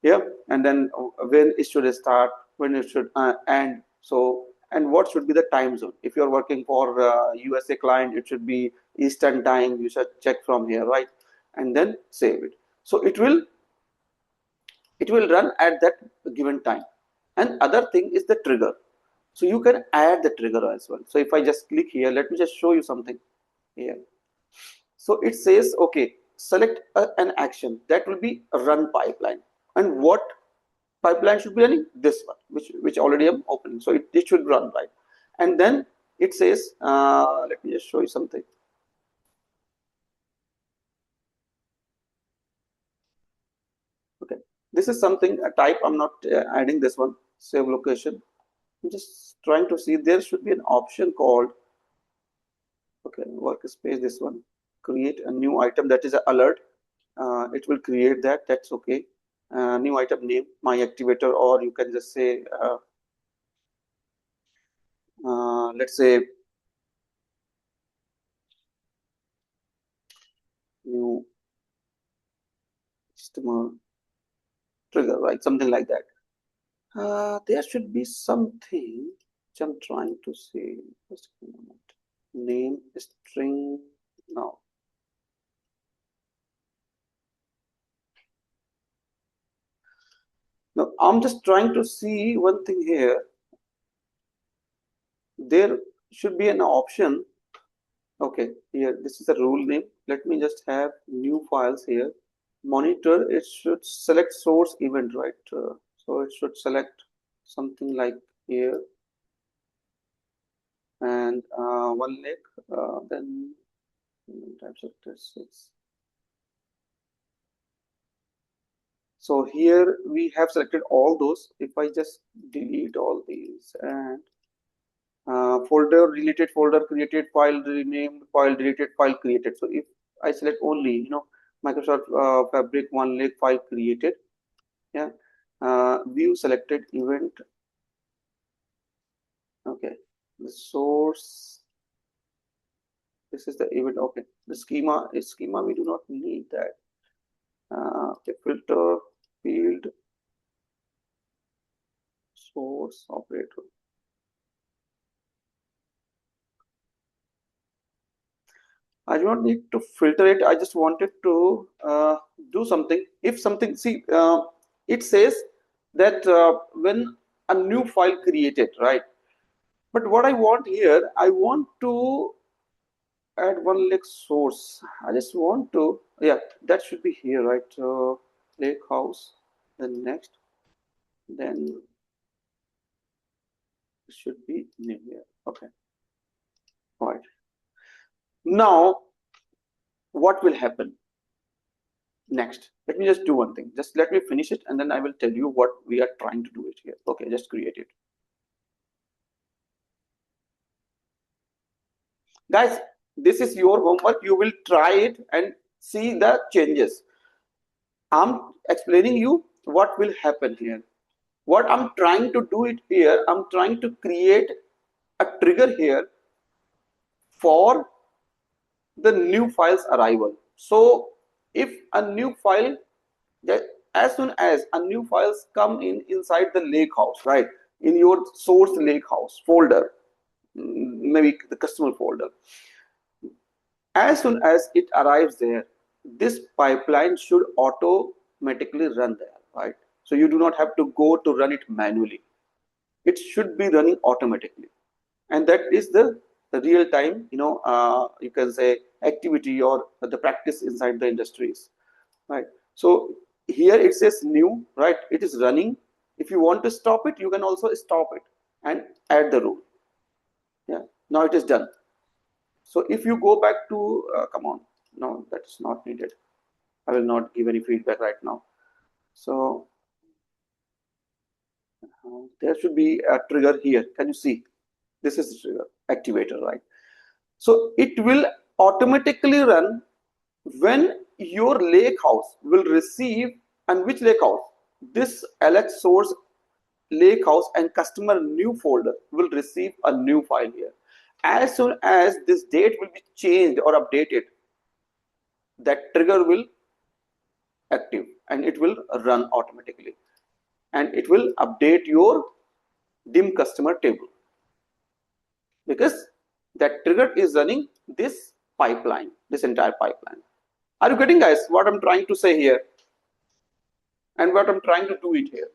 Yeah, and then when it should start, when it should end. So and what should be the time zone? If you're working for USA client, it should be Eastern time. You should check from here, right? And then save it. So it will run at that given time. And other thing is the trigger. So you can add the trigger as well. So if I just click here, let me just show you something here. So it says, okay, select an action that will be a run pipeline. And what pipeline should be running? This one, which already I'm opening. So it should run, right? And then it says, let me just show you something. Okay, this is something, a type. I'm not adding this one, save location. I'm just trying to see, there should be an option called, okay, workspace, this one, create a new item, that is an alert. It will create that. That's okay. New item name, my activator, or you can just say, let's say, new customer trigger, right? Something like that. There should be something which I'm trying to see. Just a moment. Name string now. Now I'm just trying to see one thing here. There should be an option. Okay, here this is the rule name. Let me just have new files here. Monitor, it should select source event, right? So it should select something like here, and one link, then types of tests. So here we have selected all those. If I just delete all these and folder related, folder created, file renamed, file deleted, file created. So if I select only, Microsoft Fabric one lake file created, yeah, view selected event. Okay, the source. This is the event. Okay, the schema is schema. We do not need that. Okay, filter field source operator. I do not need to filter it. I just wanted to do something. If something, see, it says that when a new file created, right? But what I want here, I want to add one lake source. I just want to, yeah, that should be here, right? Lake house, then next, then it should be new here. Okay, all right. Now, what will happen next? Let me just do one thing. Just let me finish it, and then I will tell you what we are trying to do it here. Okay, just create it. Guys, this is your homework. You will try it and see the changes. I'm explaining you what will happen here. What I'm trying to do it here, I'm trying to create a trigger here for the new file's arrival. So if a new file, as soon as a new files come inside the lake house, right, in your source lake house folder, maybe the customer folder, as soon as it arrives there, this pipeline should automatically run there, right? So you do not have to go to run it manually. It should be running automatically, and that is the real time, you can say activity or the practice inside the industries, right? So here it says new, right? It is running. If you want to stop it, you can also stop it and add the rule. Yeah, now it is done. So if you go back to, come on, no, that's not needed. I will not give any feedback right now. So there should be a trigger here. Can you see? This is the trigger activator, right? So it will automatically run when your lake house will receive, and which lake house? This LX source lake house and customer new folder will receive a new file here. As soon as this date will be changed or updated, that trigger will active and it will run automatically, and it will update your dim customer table, because that trigger is running this pipeline, this entire pipeline. Are you getting, guys, what I'm trying to say here and what I'm trying to do it here?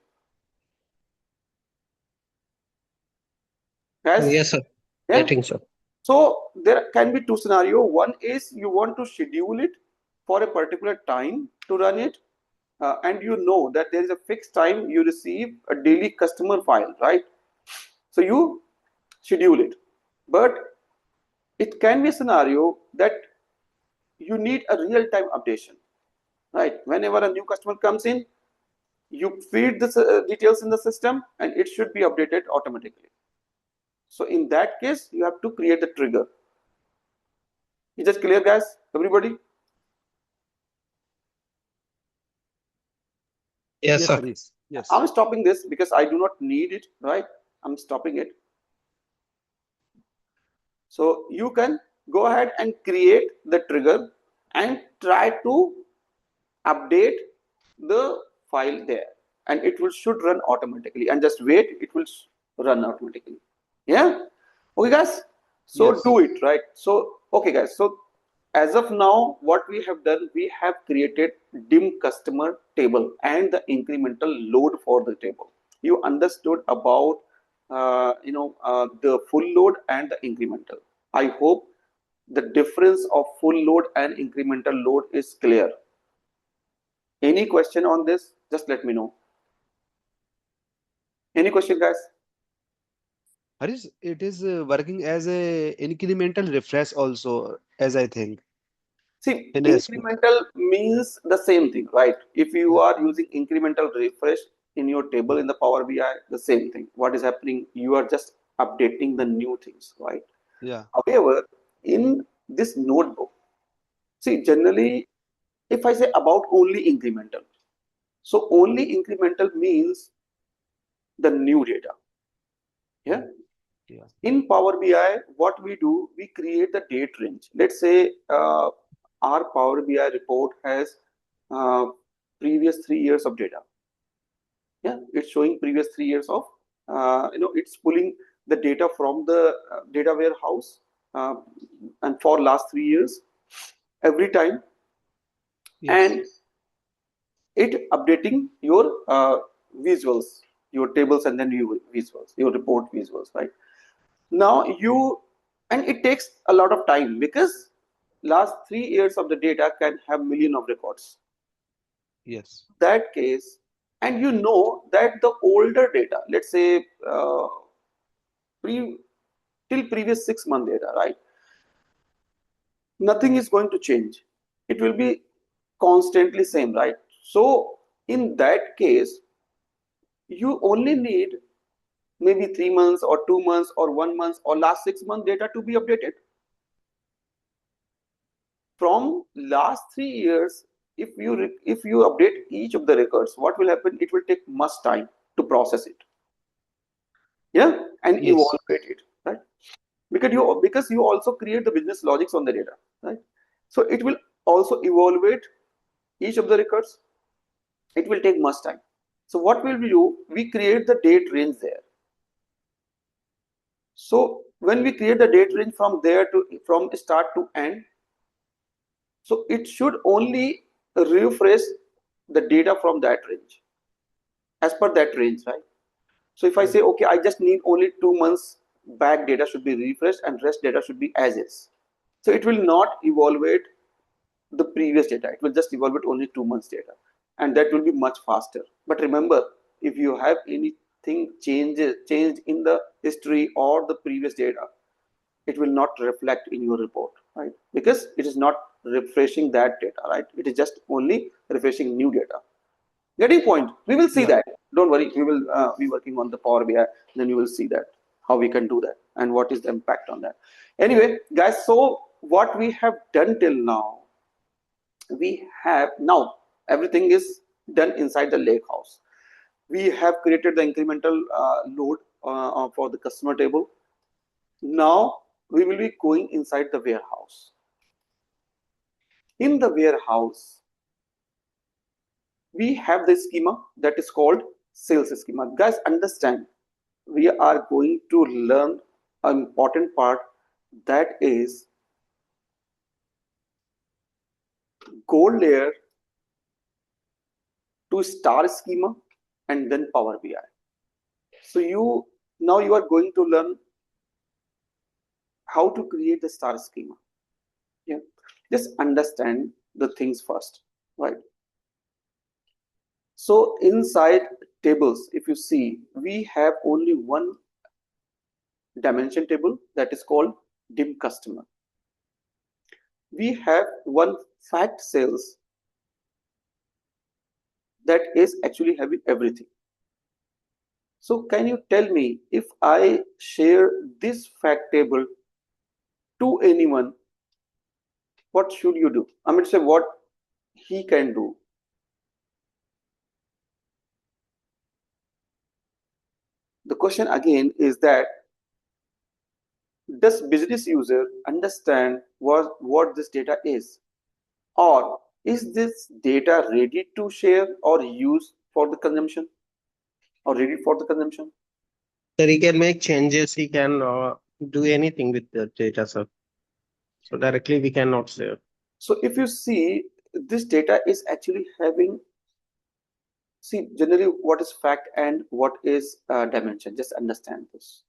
Guys? Yes, sir. Yeah? I think so. So there can be two scenarios. One is you want to schedule it for a particular time to run it, and you know that there is a fixed time you receive a daily customer file, right? So you schedule it. But it can be a scenario that you need a real-time updation, right? Whenever a new customer comes in, you feed the details in the system and it should be updated automatically. So in that case, you have to create the trigger. Is that clear, guys? Everybody? Yes, Yes, sir. Harish. Yes. I'm stopping this because I do not need it, right? I'm stopping it. So you can go ahead and create the trigger and try to update the file there, and it will should run automatically, and just wait, it will run automatically. Yeah, okay, guys. So Yes. do it, right? So okay, guys, so as of now, what we have done, we have created dim customer table and the incremental load for the table. You understood about the full load and the incremental. I hope the difference of full load and incremental load is clear. Any question on this? Just let me know. Any question, guys? Harish, it is working as a incremental refresh also, as I think. See, In a incremental means the same thing, right? If you yeah, are using incremental refresh in your table in the Power BI, the same thing. What is happening? You are just updating the new things, right? yeah, However, in this notebook, see, generally, if I say about only incremental, so only incremental means the new data. Yeah. yeah. In Power BI, what we do, we create the date range. Let's say our Power BI report has uh, previous 3 years of data. Yeah, it's showing previous 3 years of, it's pulling the data from the data warehouse, uh, and for last 3 years every time, Yes. and it updating your visuals, your tables, and then your visuals, your report visuals, right? Now and it takes a lot of time because last 3 years of the data can have million of records. Yes. That case, and you know that the older data, let's say till previous 6 month data, right? Nothing is going to change. It will be constantly same, right? So in that case, you only need maybe 3 months or 2 months or 1 month or last 6 month data to be updated. From last 3 years, if you update each of the records, what will happen? It will take much time to process it. Yeah, and Yes. evaluate it, right? Because you also create the business logics on the data, right? So it will also evaluate each of the records. It will take much time. So what will we do? We create the date range there. So when we create the date range from start to end, so it should only refresh the data from that range, as per that range, right? So if I say, okay, I just need only 2 months back data should be refreshed and rest data should be as is. So it will not evaluate the previous data. It will just evaluate only 2 months data, and that will be much faster. But remember, if you have anything changed in the history or the previous data, it will not reflect in your report, right? Because it is not refreshing that data, right? It is just only refreshing new data. Getting point? We will see Yeah. that. Don't worry. We will be working on the Power BI. Then you will see that how we can do that and what is the impact on that. Anyway, guys. So what we have done till now, we have now everything is done inside the lake house. We have created the incremental load for the customer table. Now we will be going inside the warehouse. In the warehouse, we have the schema that is called sales schema. Guys, understand, we are going to learn an important part, that is gold layer to star schema and then Power BI. So you are going to learn how to create the star schema. Yeah, just understand the things first, right? So inside tables, if you see, we have only one dimension table that is called dim customer. We have one fact sales that is actually having everything. So can you tell me, if I share this fact table to anyone, what should you do? I mean, say what he can do. The question again is that, does business user understand what this data is? Or is this data ready to share or use for the consumption, or ready for the consumption? Sir, he can make changes. He can do anything with the data, sir. So directly we cannot say. So if you see, this data is actually having, see, generally what is fact and what is dimension. Just understand this.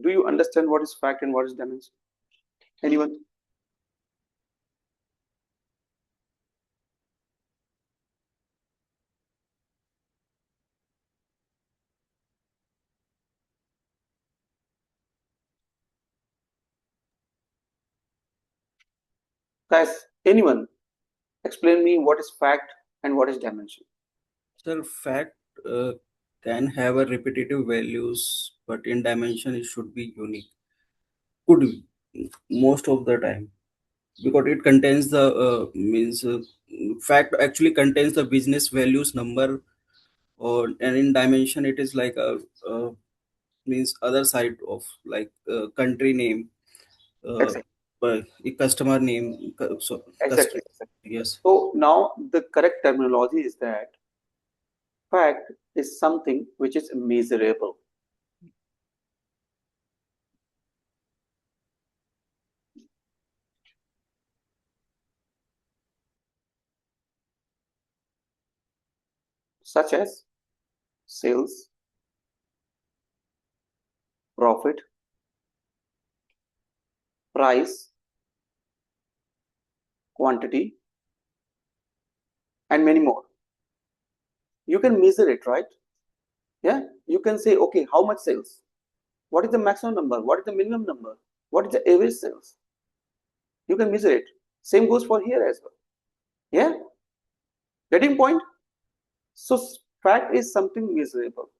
Do you understand what is fact and what is dimension? Anyone? Guys, anyone? Explain me what is fact and what is dimension. Sir, fact can have a repetitive values, but in dimension it should be unique. Could be most of the time, because it contains the means fact actually contains the business values number, or and in dimension it is like a means other side of like country name, uh, Exactly. a customer name. So Exactly. yes. So now the correct terminology is that fact is something which is measurable. Such as sales, profit, price, quantity, and many more. You can measure it, right? Yeah, you can say, okay, how much sales? What is the maximum number? What is the minimum number? What is the average sales? You can measure it. Same goes for here as well. Yeah, getting point? So fact is something measurable,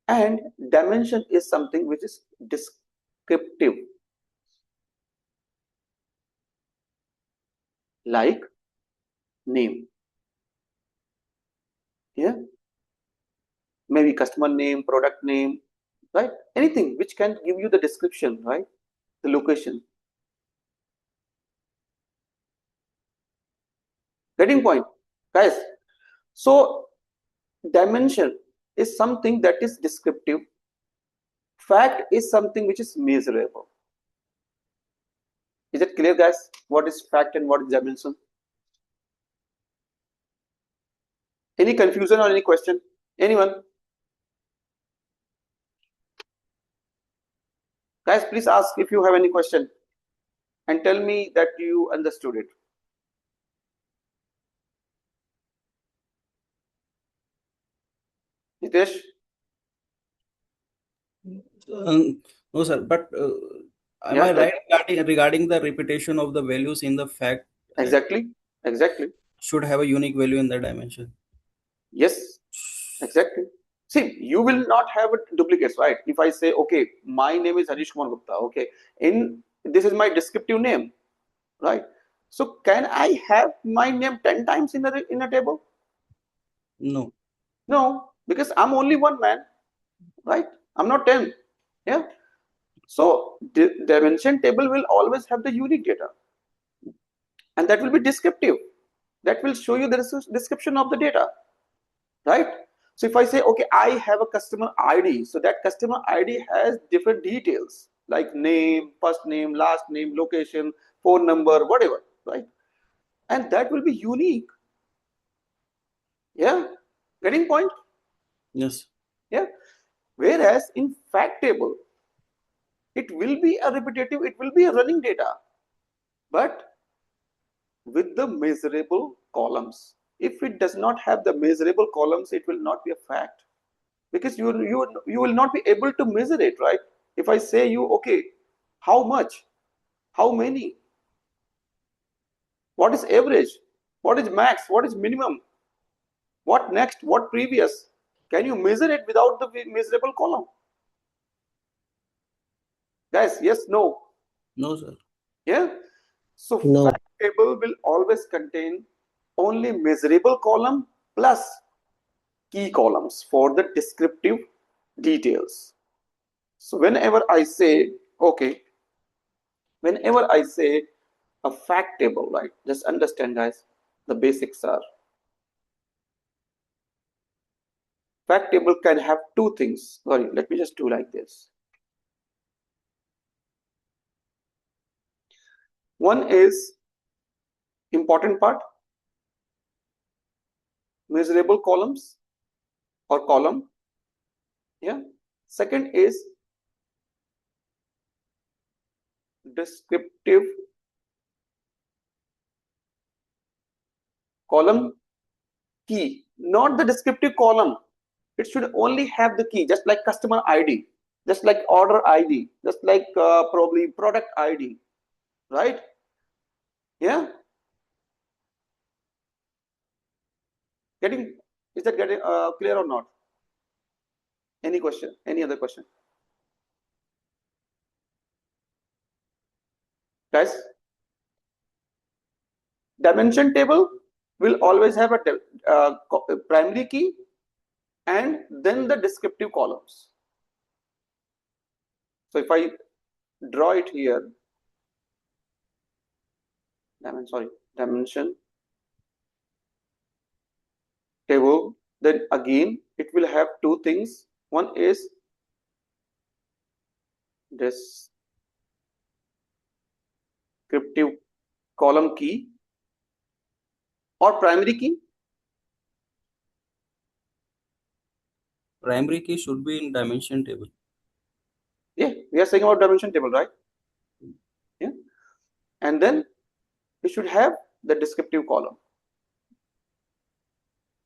and dimension is something which is descriptive, like name. Yeah, maybe customer name, product name, right? Anything which can give you the description, right? The location. Getting point, guys? So dimension is something that is descriptive. Fact is something which is measurable. Is it clear, guys? What is fact and what is dimension? Any confusion or any question? Anyone? Guys, please ask if you have any question. and tell me that you understood it. Hitesh? No, sir. But am Yeah, I right regarding the repetition of the values in the fact exactly. Exactly. should have a unique value in the dimension? Yes, exactly. See, you will not have duplicates, right? If I say, okay, my name is Harish Kumar Gupta, okay, in this is my descriptive name, right? So can I have my name 10 times in a table? No. No, because I'm only one man, right? I'm not 10. Yeah. So dimension table will always have the unique data, and that will be descriptive. That will show you the description of the data, right? So if I say, okay, I have a customer ID, so that customer ID has different details like name, first name, last name, location, phone number, whatever, right? And that will be unique. Yeah, getting point? Yes. Yeah. Whereas in fact table, it will be a repetitive, it will be a running data, but with the measurable columns. If it does not have the measurable columns, it will not be a fact, because you will not be able to measure it, right? If I say you, okay, how much, how many, what is average, what is max, what is minimum, what next, what previous, can you measure it without the measurable column? Guys, yes, no? No, sir. Yeah. So No. fact table will always contain only measurable column plus key columns for the descriptive details. So whenever I say, okay, whenever I say a fact table, right, just understand, guys, the basics are, fact table can have two things. Sorry, let me just do like this. One is important part, measurable columns or column. Yeah. Second is descriptive column key, not the descriptive column. It should only have the key, just like customer ID, just like order ID, just like probably product ID, right? Yeah. Getting, is that getting clear or not? Any question? Any other question, guys? Dimension table will always have a primary key and then the descriptive columns. So if I draw it here, dimension table, then again it will have two things. One is descriptive column key or primary key. Primary key should be in dimension table. Yeah, we are saying about dimension table, right? Yeah. And then we should have the descriptive column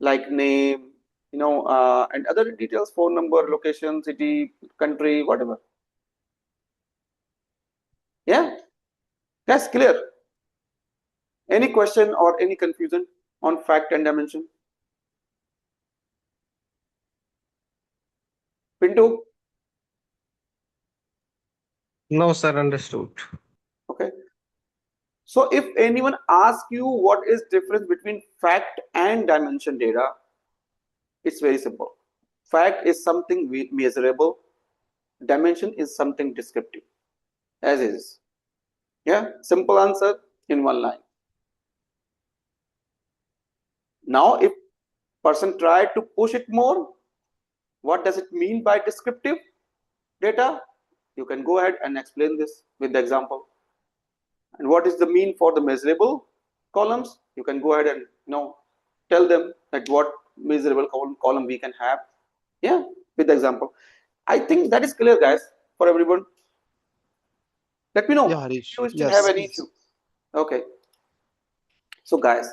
like name, and other details, phone number, location, city, country, whatever. Yeah, that's clear. Any question or any confusion on fact and dimension? Pinto? No, sir, understood. Okay. So if anyone asks you what is difference between fact and dimension data, it's very simple. Fact is something measurable. Dimension is something descriptive, as is. Yeah, simple answer in one line. Now, if person try to push it more, what does it mean by descriptive data? You can go ahead and explain this with the example. And what is the mean for the measurable columns? You can go ahead and tell them that what measurable column we can have. Yeah, with the example. I think that is clear, guys, for everyone. Let me know Yeah, if Harish. you still have Yes, any issue. please. Okay. So guys,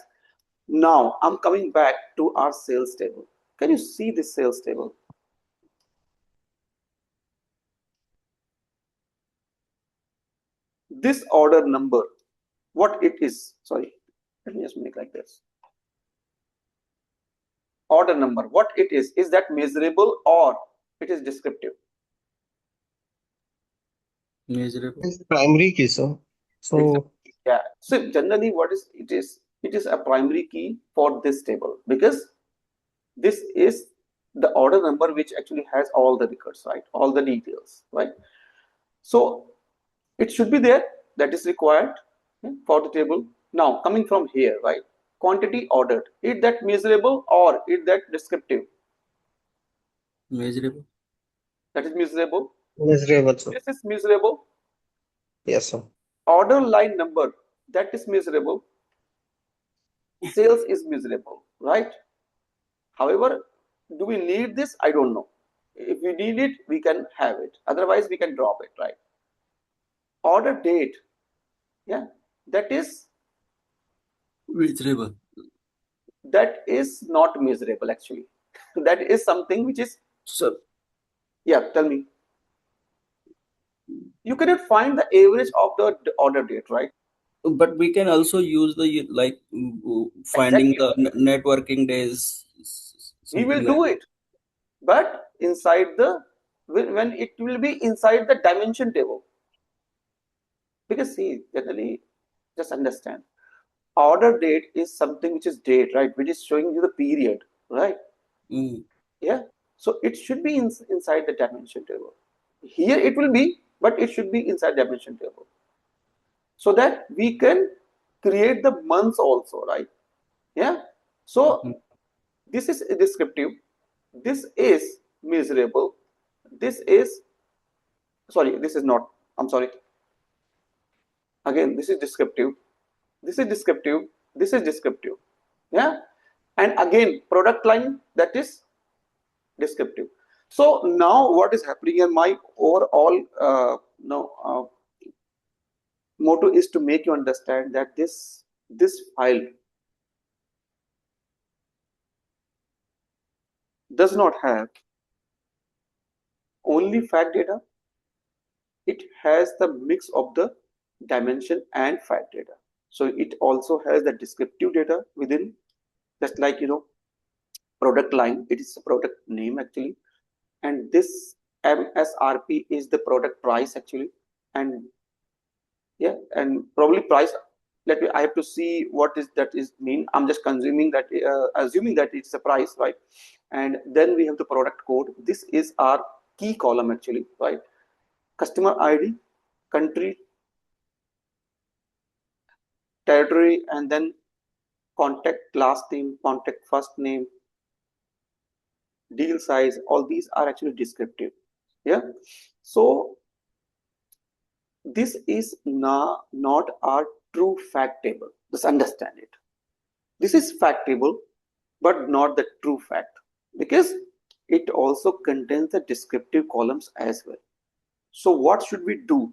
now I'm coming back to our sales table. Can you see this sales table? This order number, what it is, sorry, let me just make like this. Order number, what it is that measurable or it is descriptive? Measurable. It's primary key, sir. So Exactly. Yeah. So generally what is it is? It is a primary key for this table because this is the order number which actually has all the records, right? All the details, right? So it should be there, that is required for the table. Now coming from here, right? Quantity ordered, is that measurable or is that descriptive? Measurable. That is measurable. measurable, sir. This is measurable. Yes, sir. Order line number, that is measurable. Sales is measurable, right? However, do we need this? I don't know. If we need it, we can have it. Otherwise, we can drop it, right? Order date, yeah, that is Measurable. not measurable actually. That is something which is, So, yeah. Tell me, you cannot find the average of the order date, right? but we can also use the like finding Exactly. the networking days, We something will like do it, but inside the when it will be inside the dimension table. Because see, generally, just understand. Order date is something which is date, right? Which is showing you the period, right? mm, Yeah. So it should be inside the dimension table. Here it will be, but it should be inside dimension table so that we can create the months also, right? Yeah. So mm, this is descriptive. This is measurable. This is sorry. This is not. I'm sorry. Again, this is descriptive. This is descriptive. This is descriptive. Yeah. And again, product line, that is descriptive. So now what is happening, and my overall no, motto is to make you understand that this file does not have only fact data. It has the mix of the dimension and fact data. So it also has the descriptive data within, just like product line. It is a product name actually, and this MSRP is the product price actually, and yeah, and probably price. Let me. I have to see what is that is mean. I'm just consuming that, assuming that it's a price, right? And then we have the product code. This is our key column actually, right? Customer ID, country, territory, and then contact last name, contact first name, deal size. All these are actually descriptive. Yeah. So this is not our true fact table. Just understand it. This is fact table, but not the true fact, because it also contains the descriptive columns as well. So what should we do?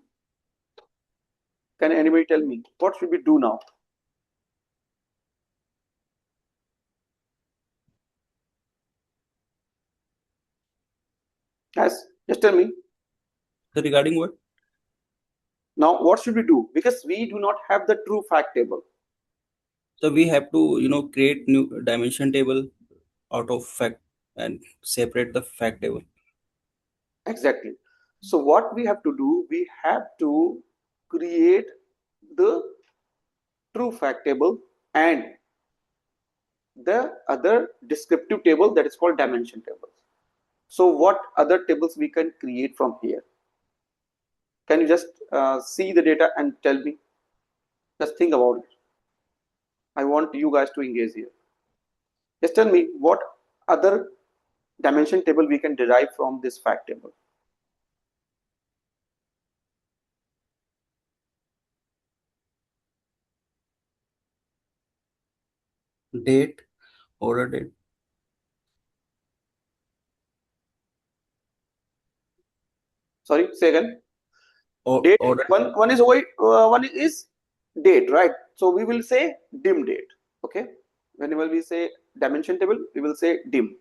Can anybody tell me what should we do now? Guys, just tell me so regarding what? now. What should we do? Because we do not have the true fact table. So we have to create new dimension table out of fact and separate the fact table. Exactly. So what we have to do? We have to create the true fact table and the other descriptive table, that is called dimension tables. So what other tables we can create from here? Can you just see the data and tell me? Just think about it. I want you guys to engage here. Just tell me what other dimension table we can derive from this fact table. Date, order date. Sorry, say again. Date, Order. one is date, right? So we will say dim date. Okay. Whenever we say dimension table, we will say dim.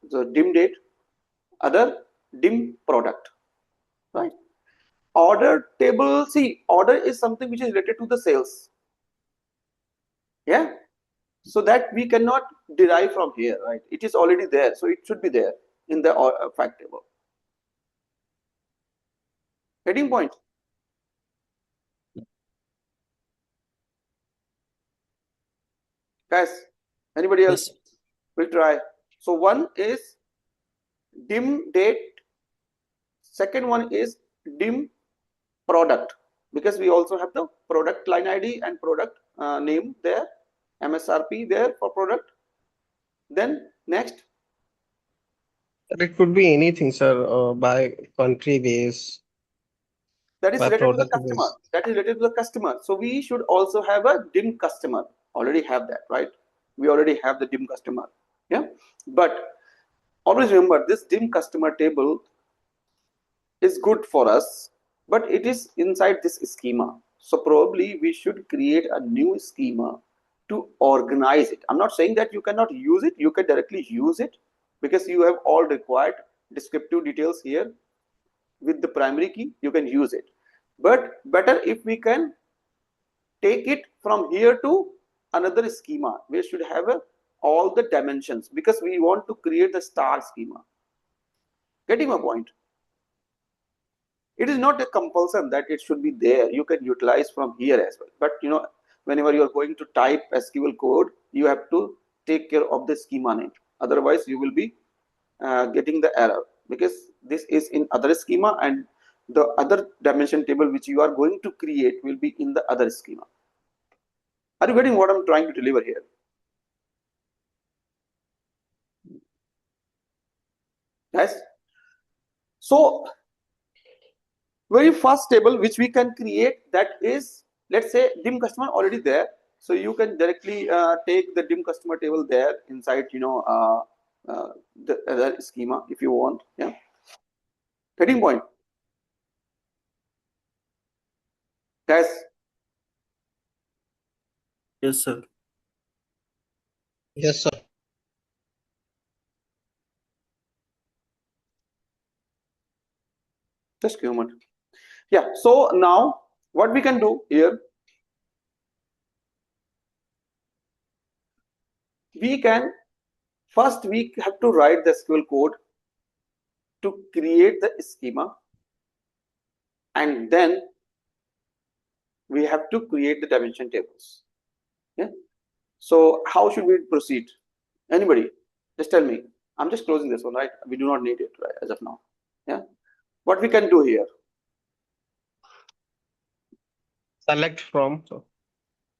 So dim date, other dim product, right? Order table, see, order is something which is related to the sales. Yeah. So that we cannot derive from here, right? It is already there. So it should be there in the fact table. Getting point? Guys, anybody else? Yes. We'll try. So one is dim date, second one is dim product, because we also have the product line ID and product name there, MSRP there for product. Then next, It could be anything, sir, by country base, that is by related to the product customer. base. That is related to the customer. So we should also have a dim customer. Already have that, right? We already have the dim customer. Yeah. But always remember, this dim customer table is good for us, but it is inside this schema. So probably we should create a new schema to organize it. I'm not saying that you cannot use it. You can directly use it because you have all required descriptive details here. With the primary key, you can use it. But better if we can take it from here to another schema. We should have all the dimensions because we want to create the star schema. Getting my point? It is not a compulsion that it should be there. You can utilize from here as well. But whenever you are going to type SQL code, you have to take care of the schema name. Otherwise, you will be getting the error because this is in other schema and the other dimension table which you are going to create will be in the other schema. Are you getting what I'm trying to deliver here? Yes. So very first table which we can create, that is, let's say dim customer already there. So you can directly take the dim customer table there inside the other schema if you want. Yeah. Getting point? Guys, Yes, sir. Yes, sir. just give a moment. Yeah. So now what we can do here, we can first we have to write the SQL code to create the schema, and then we have to create the dimension tables. Yeah. So how should we proceed? Anybody? Just tell me. I'm just closing this one, right? We do not need it right, as of now. Yeah. What we can do here? Select from. So,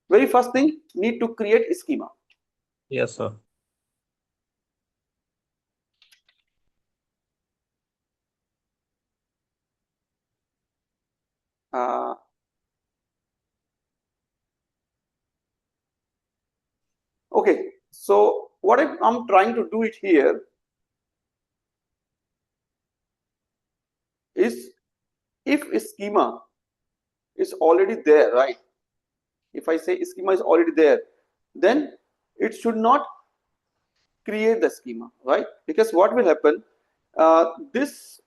Very first thing, need to create a schema. yes, sir. Okay. So what I'm trying to do it here is, if a schema is already there, right? If I say schema is already there, then it should not create the schema, right? Because what will happen, this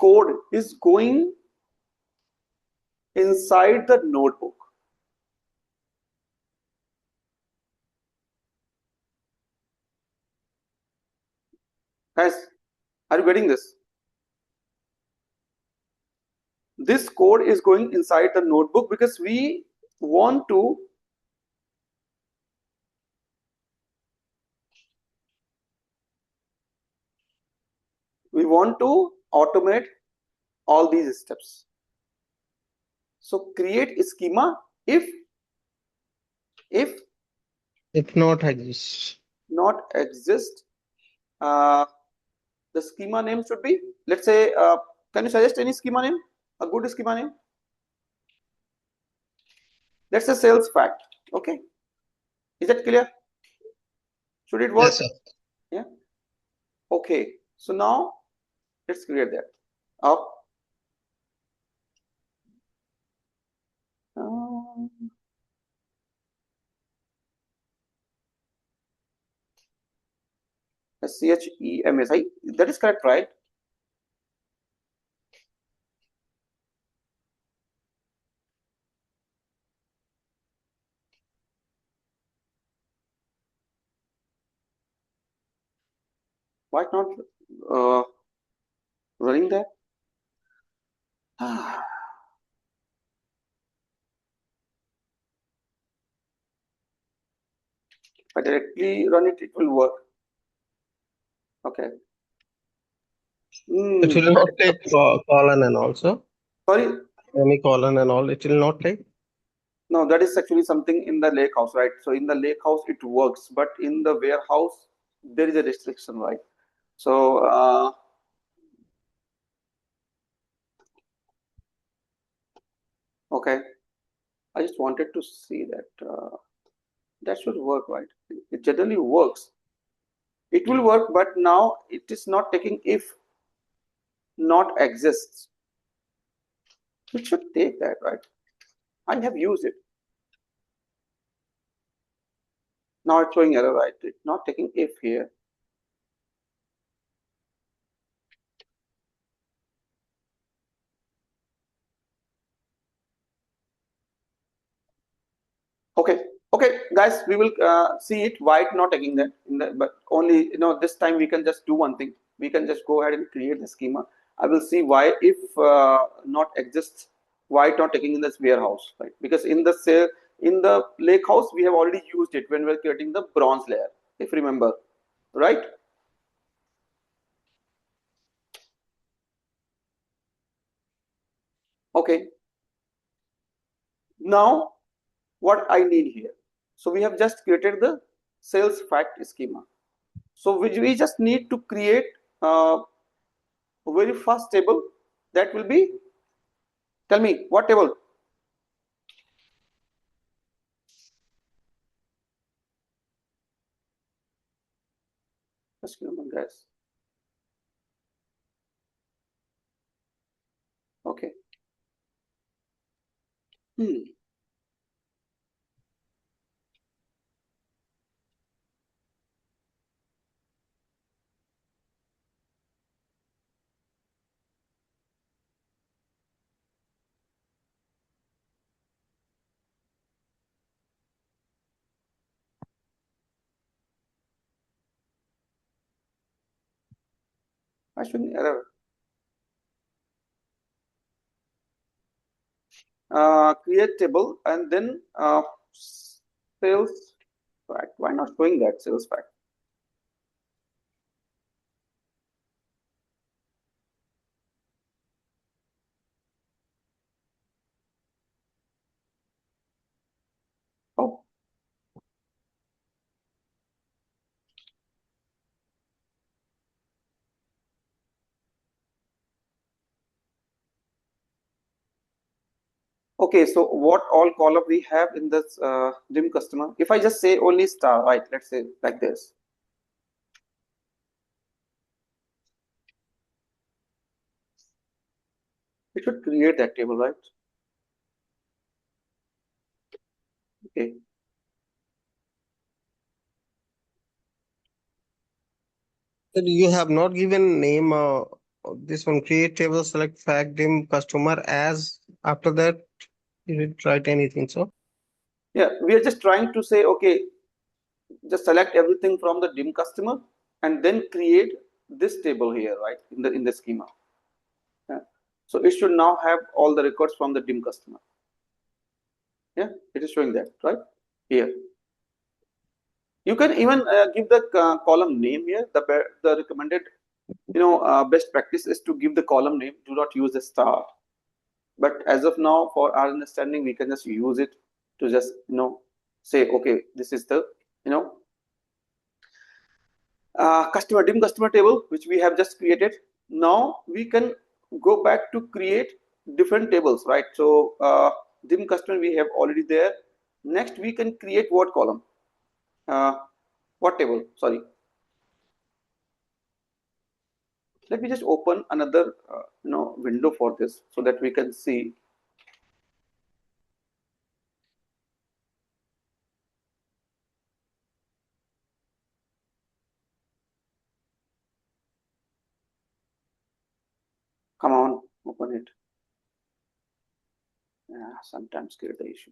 code is going inside the notebook. Guys, are you getting this? This code is going inside the notebook because we want to automate all these steps. So create a schema if Not exists. not exist. The schema name should be, let's say, can you suggest any schema name? A good schema name? Let's say sales fact. Okay. Is that clear? Should it work? Yes, sir. Yeah. Okay. So now let's create that. Up. SCHEMS. That is correct, right? Why not running that? If I directly run it, it will work. Okay. It will not take colon and also Sorry, semicolon and all. It will not take. no, that is actually something in the lake house, right? So in the lake house it works, but in the warehouse there is a restriction, right? So okay, I just wanted to see that that should work, right? It generally works. It will work, but now it is not taking if not exists. It should take that, right? I have used it. Now it's showing error, right? It's not taking if here. Okay, okay, guys, we will see it. Why it not taking that in the, but only this time we can just do one thing. We can just go ahead and create the schema. I will see why if not exists, why it not taking in this warehouse, right? Because in the sale in the lake house we have already used it when we are creating the bronze layer, if you remember, right? Okay. Now what I need here. So we have just created the sales fact schema. So we just need to create a very first table that will be, tell me what table? Just give me a guess. Okay. I shouldn't error. Create table and then sales fact. Why not showing that sales fact? Oh, okay. So what all column we have in this dim customer? If I just say only star, right? Let's say like this. It should create that table, right? Okay. Sir, you have not given name. This one create table select fact dim customer as after that you didn't write anything. So Yeah, we are just trying to say, okay, just select everything from the dim customer and then create this table here, right? In the schema. Yeah. So it should now have all the records from the dim customer. Yeah, it is showing that, right? Here. You can even give the column name here. The recommended, best practice is to give the column name. Do not use a star. But as of now, for our understanding, we can just use it to just say, okay, this is the dim customer table which we have just created. Now we can go back to create different tables, right? So dim customer we have already there. Next we can create what column? What table? Sorry. Let me just open another window for this so that we can see. Come on, open it. Yeah, sometimes create the issue.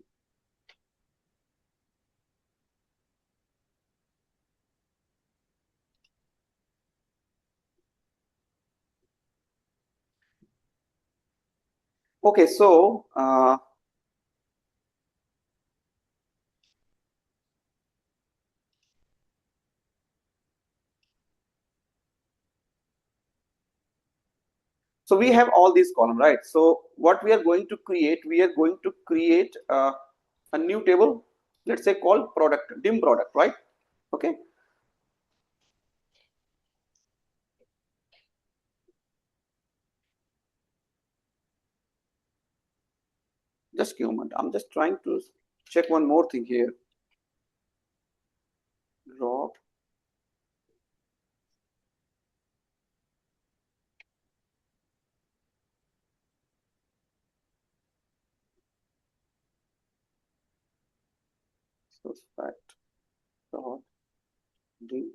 Okay, so so we have all these columns, right? So what we are going to create, we are going to create a new table, let's say called product, dim product, right? Okay. Just a moment. I'm just trying to check one more thing here. Drop. So fact dot dim.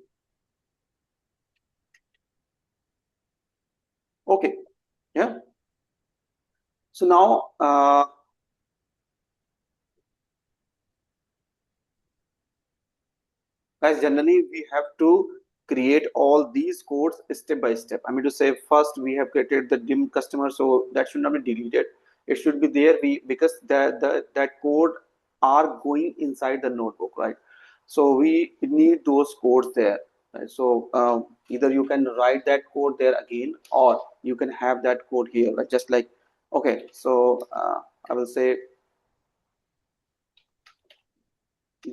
Okay. Yeah. So now guys, generally we have to create all these codes step by step. I mean to say, first we have created the dim customer, so that should not be deleted. It should be there. Because that code are going inside the notebook, right? So we need those codes there. Right? So either you can write that code there again, or you can have that code here, right? Just like, okay. So I will say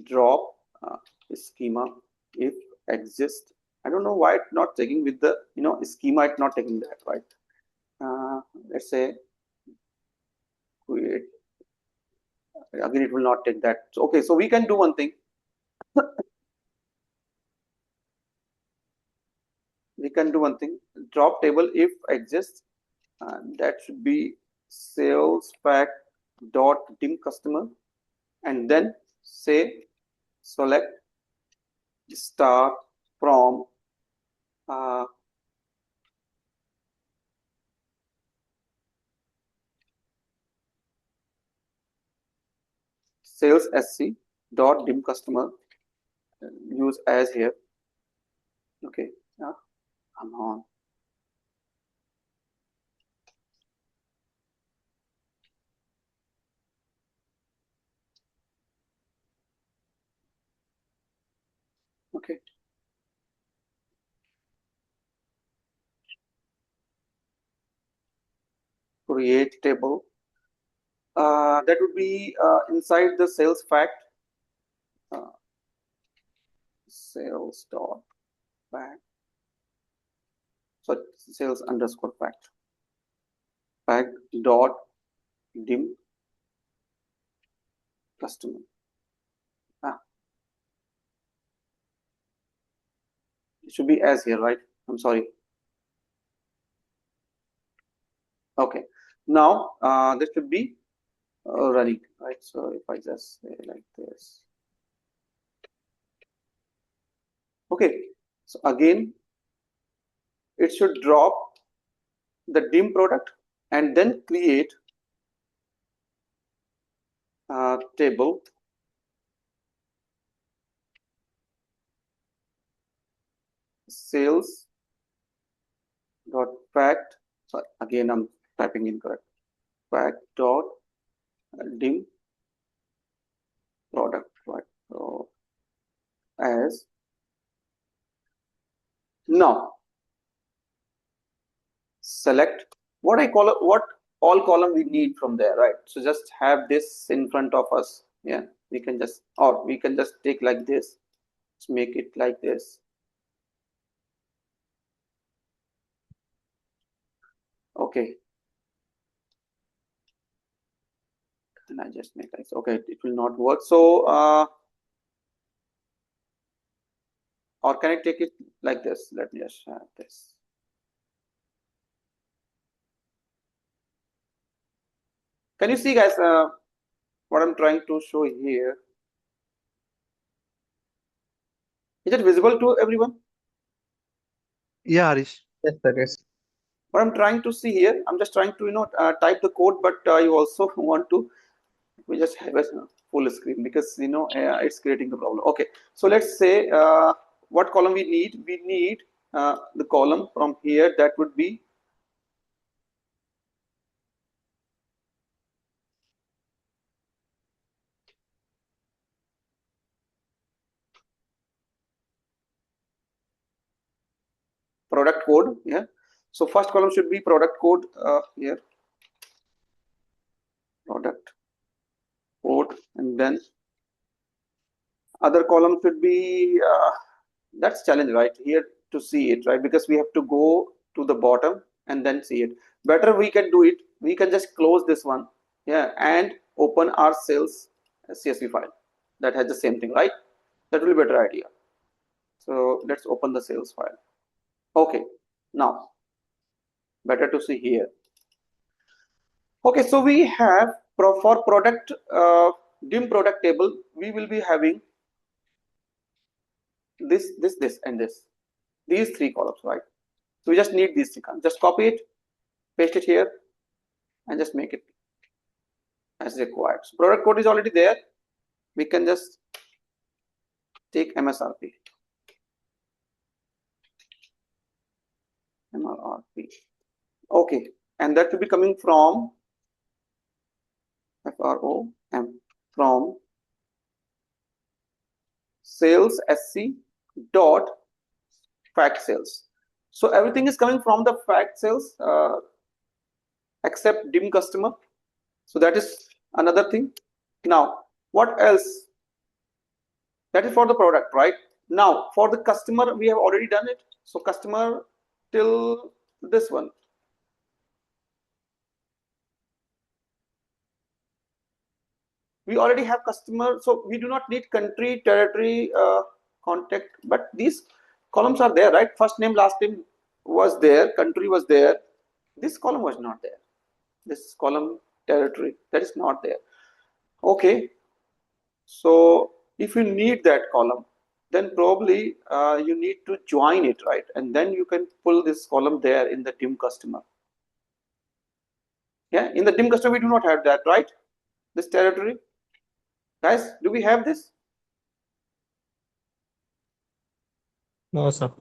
drop schema if exist. I don't know why it's not taking with the schema. It's not taking that, right? Let's say create again. It will not take that. So okay, so we can do one thing. We can do one thing. Drop table if exists. That should be sales fact dot dim customer, and then say select star from sales sc dot dim customer, use as here. Okay, yeah, come on. Okay, create table. That would be inside the sales fact. Sales dot fact. So sales underscore fact. Fact dot dim customer. It should be as here, right? I'm sorry. Okay. Now this should be running, right? So if I just say like this. Okay. So again, it should drop the dim product and then create table sales dot fact. Sorry, again I'm typing incorrect. Fact dot dim product, right? So as now select what I call it, what all column we need from there, right? So just have this in front of us. Yeah, we can just, or we can just take like this. Let's make it like this. Okay. Then I just make this. Okay, it will not work. So or can I take it like this? Let me just have this. Can you see, guys, what I'm trying to show here? Is it visible to everyone? Yeah, Harish. Yes, that is. What I'm trying to see here, I'm just trying to type the code, but you also want to, we just have a full screen because it's creating the problem. Okay, so let's say what column we need. We need the column from here, that would be product code. Yeah, so first column should be product code here, product code, and then other column should be that's challenge right here to see it, right? Because we have to go to the bottom and then see it. Better we can do it, we can just close this one, yeah, and open our sales CSV file that has the same thing, right? That will be better idea. So let's open the sales file. Okay, now better to see here. Okay, so we have for product dim product table, we will be having this, and this, these three columns, right? So we just need these three columns. Just copy it, paste it here, and just make it as required. So product code is already there. We can just take MSRP. MRRP. Okay, and that will be coming from FROM, from sales SC dot fact sales. So everything is coming from the fact sales except dim customer. So that is another thing. Now what else? That is for the product, right? Now for the customer, we have already done it. So customer till this one. We already have customer, so we do not need country, territory, contact, but these columns are there, right? First name, last name was there, country was there. This column was not there. This column, territory, that is not there. Okay, so if you need that column, then probably you need to join it, right? And then you can pull this column there in the dim customer. Yeah, in the dim customer, we do not have that, right? This territory. Guys, do we have this? No, sir.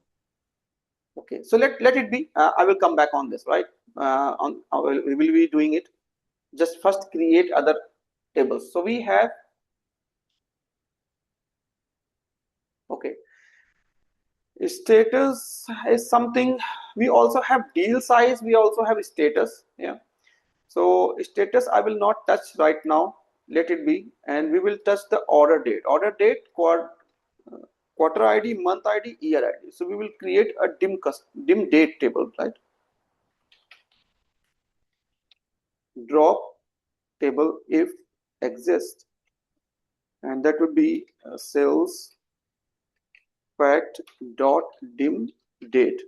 Okay, so let it be. I will come back on this, right? We will be doing it. Just first create other tables. So we have, okay, status is something. We also have deal size. We also have status. Yeah. So status I will not touch right now. Let it be, and we will touch the order date. Order date, quarter ID, month ID, year ID. So we will create a dim date table, right? Drop table if exists, and that would be sales fact dot dim date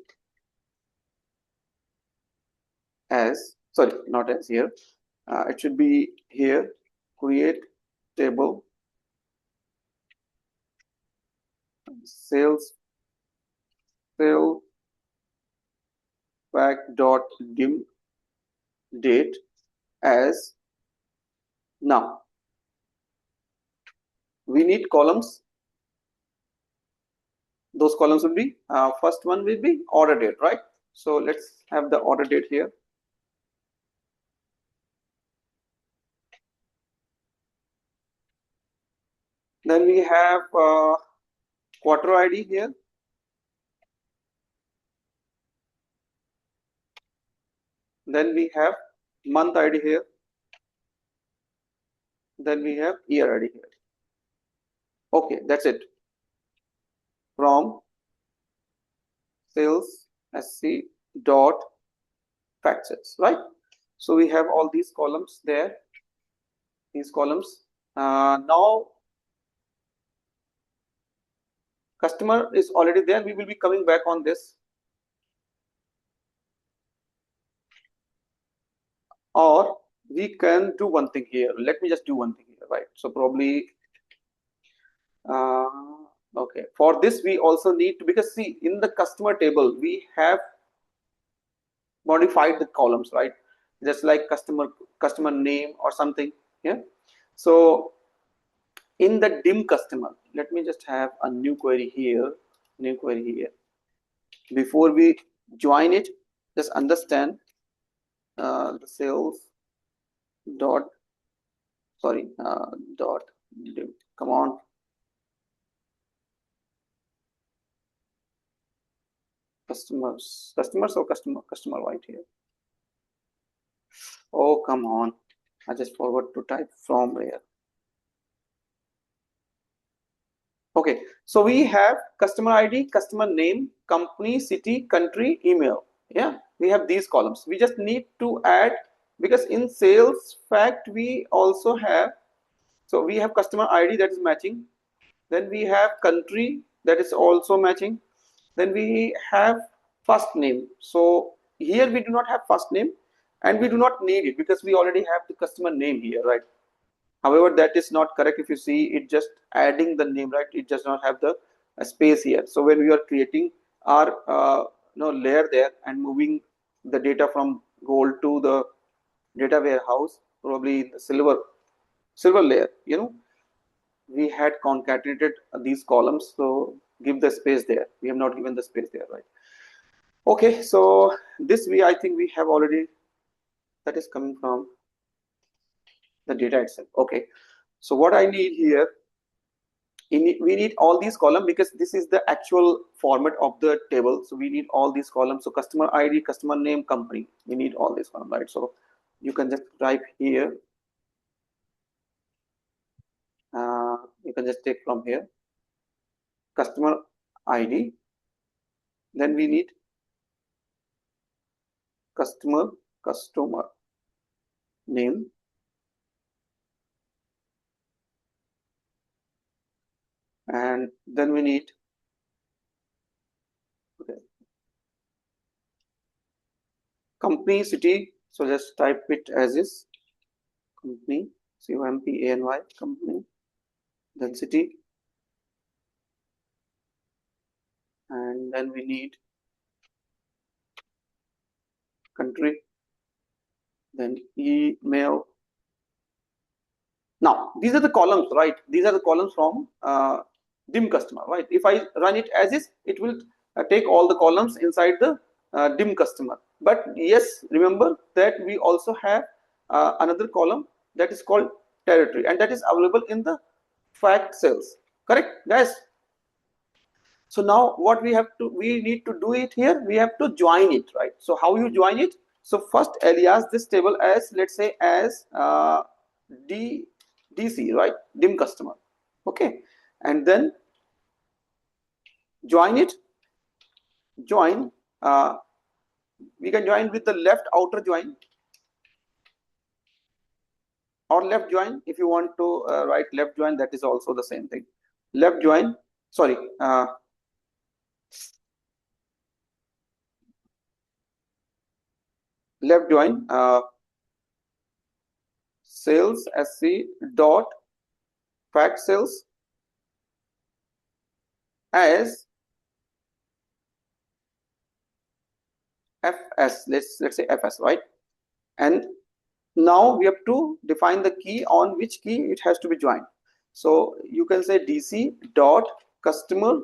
as, sorry, not as here, it should be here, create table sales fact dot dim date as. Now we need columns. Those columns will be first one will be order date, right? So let's have the order date here. Then we have quarter ID here. Then we have month ID here. Then we have year ID here. Okay, that's it. From sales SC dot fact sales, right? So we have all these columns there. These columns. Now customer is already there. We will be coming back on this. Or we can do one thing here. Let me just do one thing here, right? So probably okay, for this we also need to, because see, in the customer table we have modified the columns, right? Just like customer name or something. Yeah. So in the dim customer, let me just have a new query here. Before we join it, just understand the sales dot dot dim. Come on. Customers or customer right here. Oh, come on. I just forgot to type from where. Okay, so we have customer ID, customer name, company, city, country, email. Yeah, we have these columns. We just need to add, because in sales fact we also have, so we have customer ID that is matching, then we have country that is also matching, then we have first name. So here we do not have first name, and we do not need it because we already have the customer name here, right? However, that is not correct. If you see, it just adding the name, right? It does not have the space here. So when we are creating our layer there and moving the data from gold to the data warehouse, probably in the silver layer, we had concatenated these columns. So give the space there. We have not given the space there, right? Okay, so this I think we have already, that is coming from the data itself. Okay, so what I need here, we need all these columns because this is the actual format of the table. So we need all these columns. So customer ID, customer name, company, we need all these columns, right? So you can just type here. You can just take from here customer ID, then we need customer name, and then we need company, city. So just type it as is, company, COMPANY, company, then city, and then we need country, then email. Now these are the columns, right? These are the columns from dim customer, right? If I run it as is, it will take all the columns inside the dim customer. But yes, remember that we also have another column that is called territory, and that is available in the fact cells. Correct, guys? So now what we need to do it here, we have to join it, right? So how you join it? So first alias this table as, let's say, as DC, right? Dim customer. Okay, and then join it. Join. We can join with the left outer join or left join. If you want to write left join, that is also the same thing. Left join. Sorry. Left join sales sc dot fact sales as fs. Let's say fs, right? And now we have to define the key, on which key it has to be joined. So you can say dc dot customer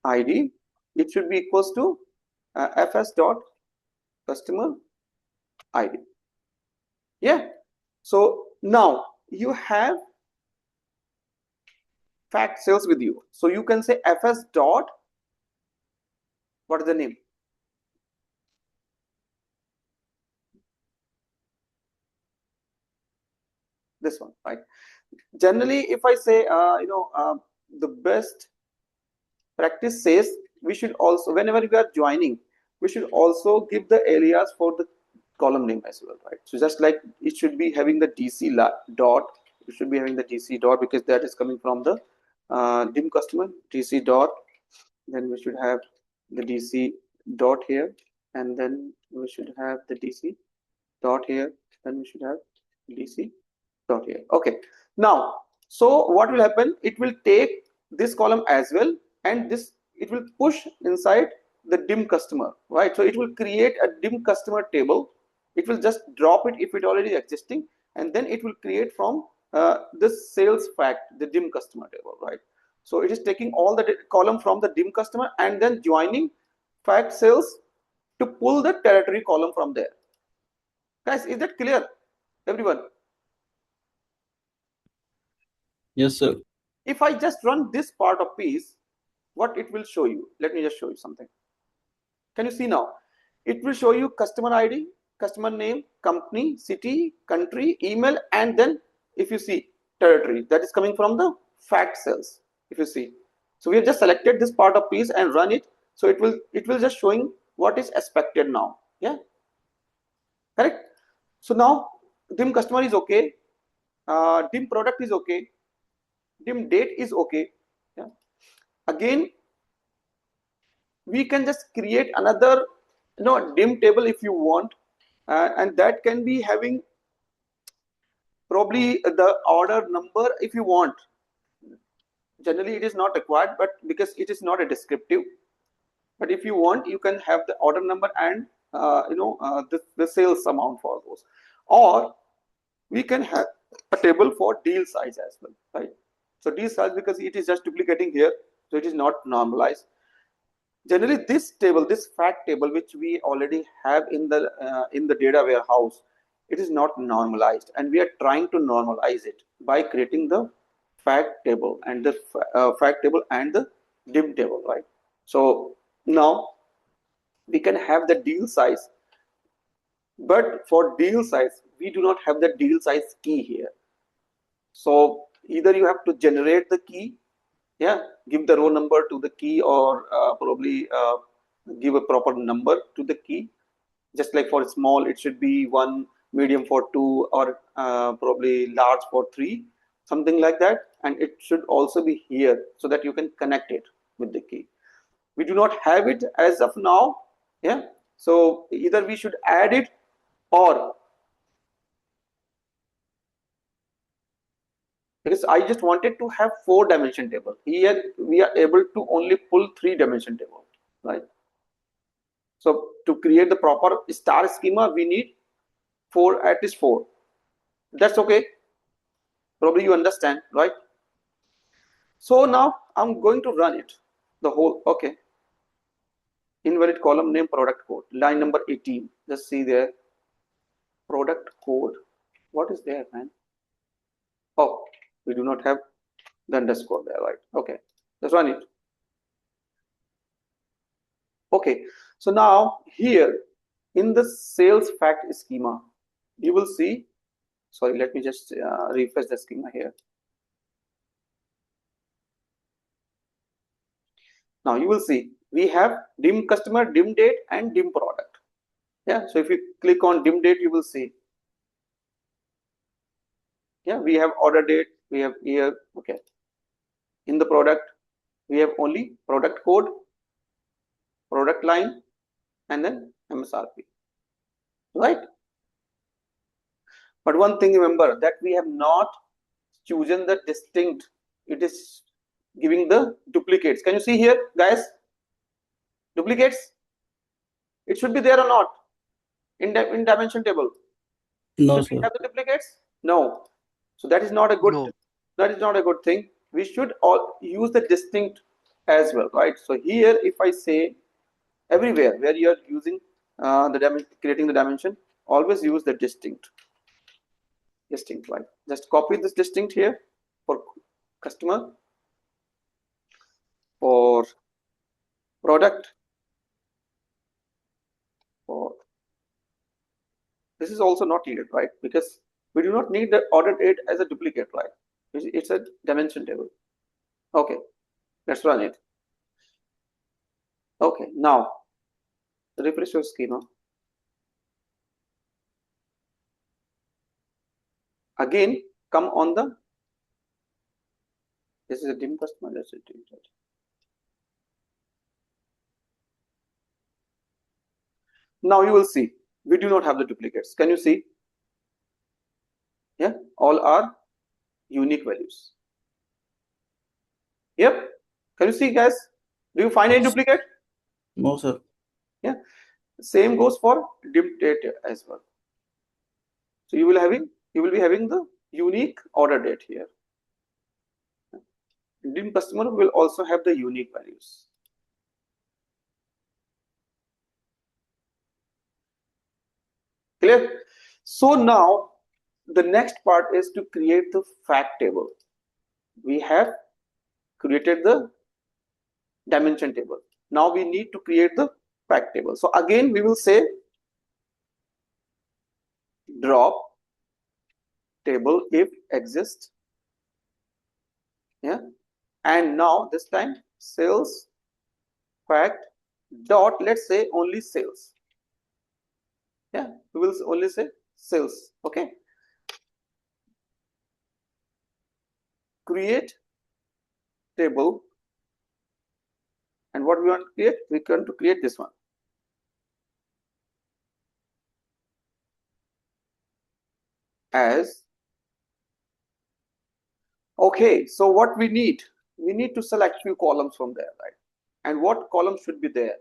id, it should be equals to fs dot customer id. Yeah, so now you have fact sales with you, so you can say fs dot, what is the name? This one, right? Generally, if I say the best practice says we should also, whenever we are joining, we should also give the alias for the column name as well, right? So just like it should be having the dc dot, it should be having the dc dot because that is coming from the dim customer, dc dot, then we should have the dc dot here, and then we should have the dc dot here, then we should have dc dot here. Okay, now so what will happen, it will take this column as well, and this it will push inside the dim customer, right? So it will create a dim customer table. It will just drop it if it already existing, and then it will create from this sales fact, the dim customer table, right? So it is taking all the column from the dim customer and then joining fact sales to pull the territory column from there. Guys, is that clear, everyone? Yes, sir. If I just run this part of piece, what it will show you? Let me just show you something. Can you see now? It will show you customer ID, customer name, company, city, country, email, and then if you see territory, that is coming from the fact cells. If you see, so we have just selected this part of piece and run it. So it will just showing what is expected now. Yeah, correct. So now dim customer is okay, dim product is okay, dim date is okay. Yeah. Again, we can just create another dim table if you want, and that can be having probably the order number if you want. Generally it is not required, but because it is not a descriptive, but if you want, you can have the order number and the sales amount for those, or we can have a table for deal size as well, right? So deal size, because it is just duplicating here, so it is not normalized. Generally this table, this fact table, which we already have in the data warehouse, it is not normalized, and we are trying to normalize it by creating the fact table and the fact table and the dim table, right? So now we can have the deal size, but for deal size we do not have the deal size key here. So either you have to generate the key, yeah, give the row number to the key, or probably give a proper number to the key. Just like for small, it should be 1, medium for 2, or probably large for 3, something like that. And it should also be here so that you can connect it with the key. We do not have it as of now. Yeah. So either we should add it, or because I just wanted to have 4-dimension table. Here we are able to only pull 3-dimension table, right? So to create the proper star schema, we need at least 4. That's okay. Probably you understand, right? So now I'm going to run it, the whole, okay. Invalid column name product code, line number 18. Just see there, product code. What is there, man? Oh, we do not have the underscore there, right? Okay, let's run it. Okay, so now here in the sales fact schema, you will see, sorry, let me just refresh the schema here. Now you will see we have dim customer, dim date, and dim product. Yeah, so if you click on dim date, you will see, yeah, we have order date, we have year. Okay, in the product we have only product code, product line, and then MSRP, right? But one thing, remember that we have not chosen the distinct, it is giving the duplicates. Can you see here, guys? Duplicates, it should be there or not in dimension table? No, Should we sir. have the duplicates? No. So that is not a good, No. that is not a good thing. We should all use the distinct as well, right? So here if I say everywhere where you are using creating the dimension, always use the distinct, right? Just copy this distinct here for customer, for product, for this is also not needed, right? Because we do not need the order date as a duplicate, right? It's a dimension table. Okay, let's run it. Okay, now refresh your schema. Again, come on the, this is a dim customer, that's a dim customer. Now you will see we do not have the duplicates. Can you see? Yeah, all are unique values. Yep. Can you see, guys? Do you find any duplicate? No, sir. Yeah. Same goes for dim date as well. So you will be having the unique order date here. Dim customer will also have the unique values. Clear? So now the next part is to create the fact table. We have created the dimension table. Now we need to create the fact table. So again we will say drop table if exists. Yeah. And now this time sales fact dot, let's say only sales. Yeah, we will only say sales. Okay. Create table, and what we want to create? We want to create this one as. Okay, so what we need to select few columns from there, right? And what columns should be there?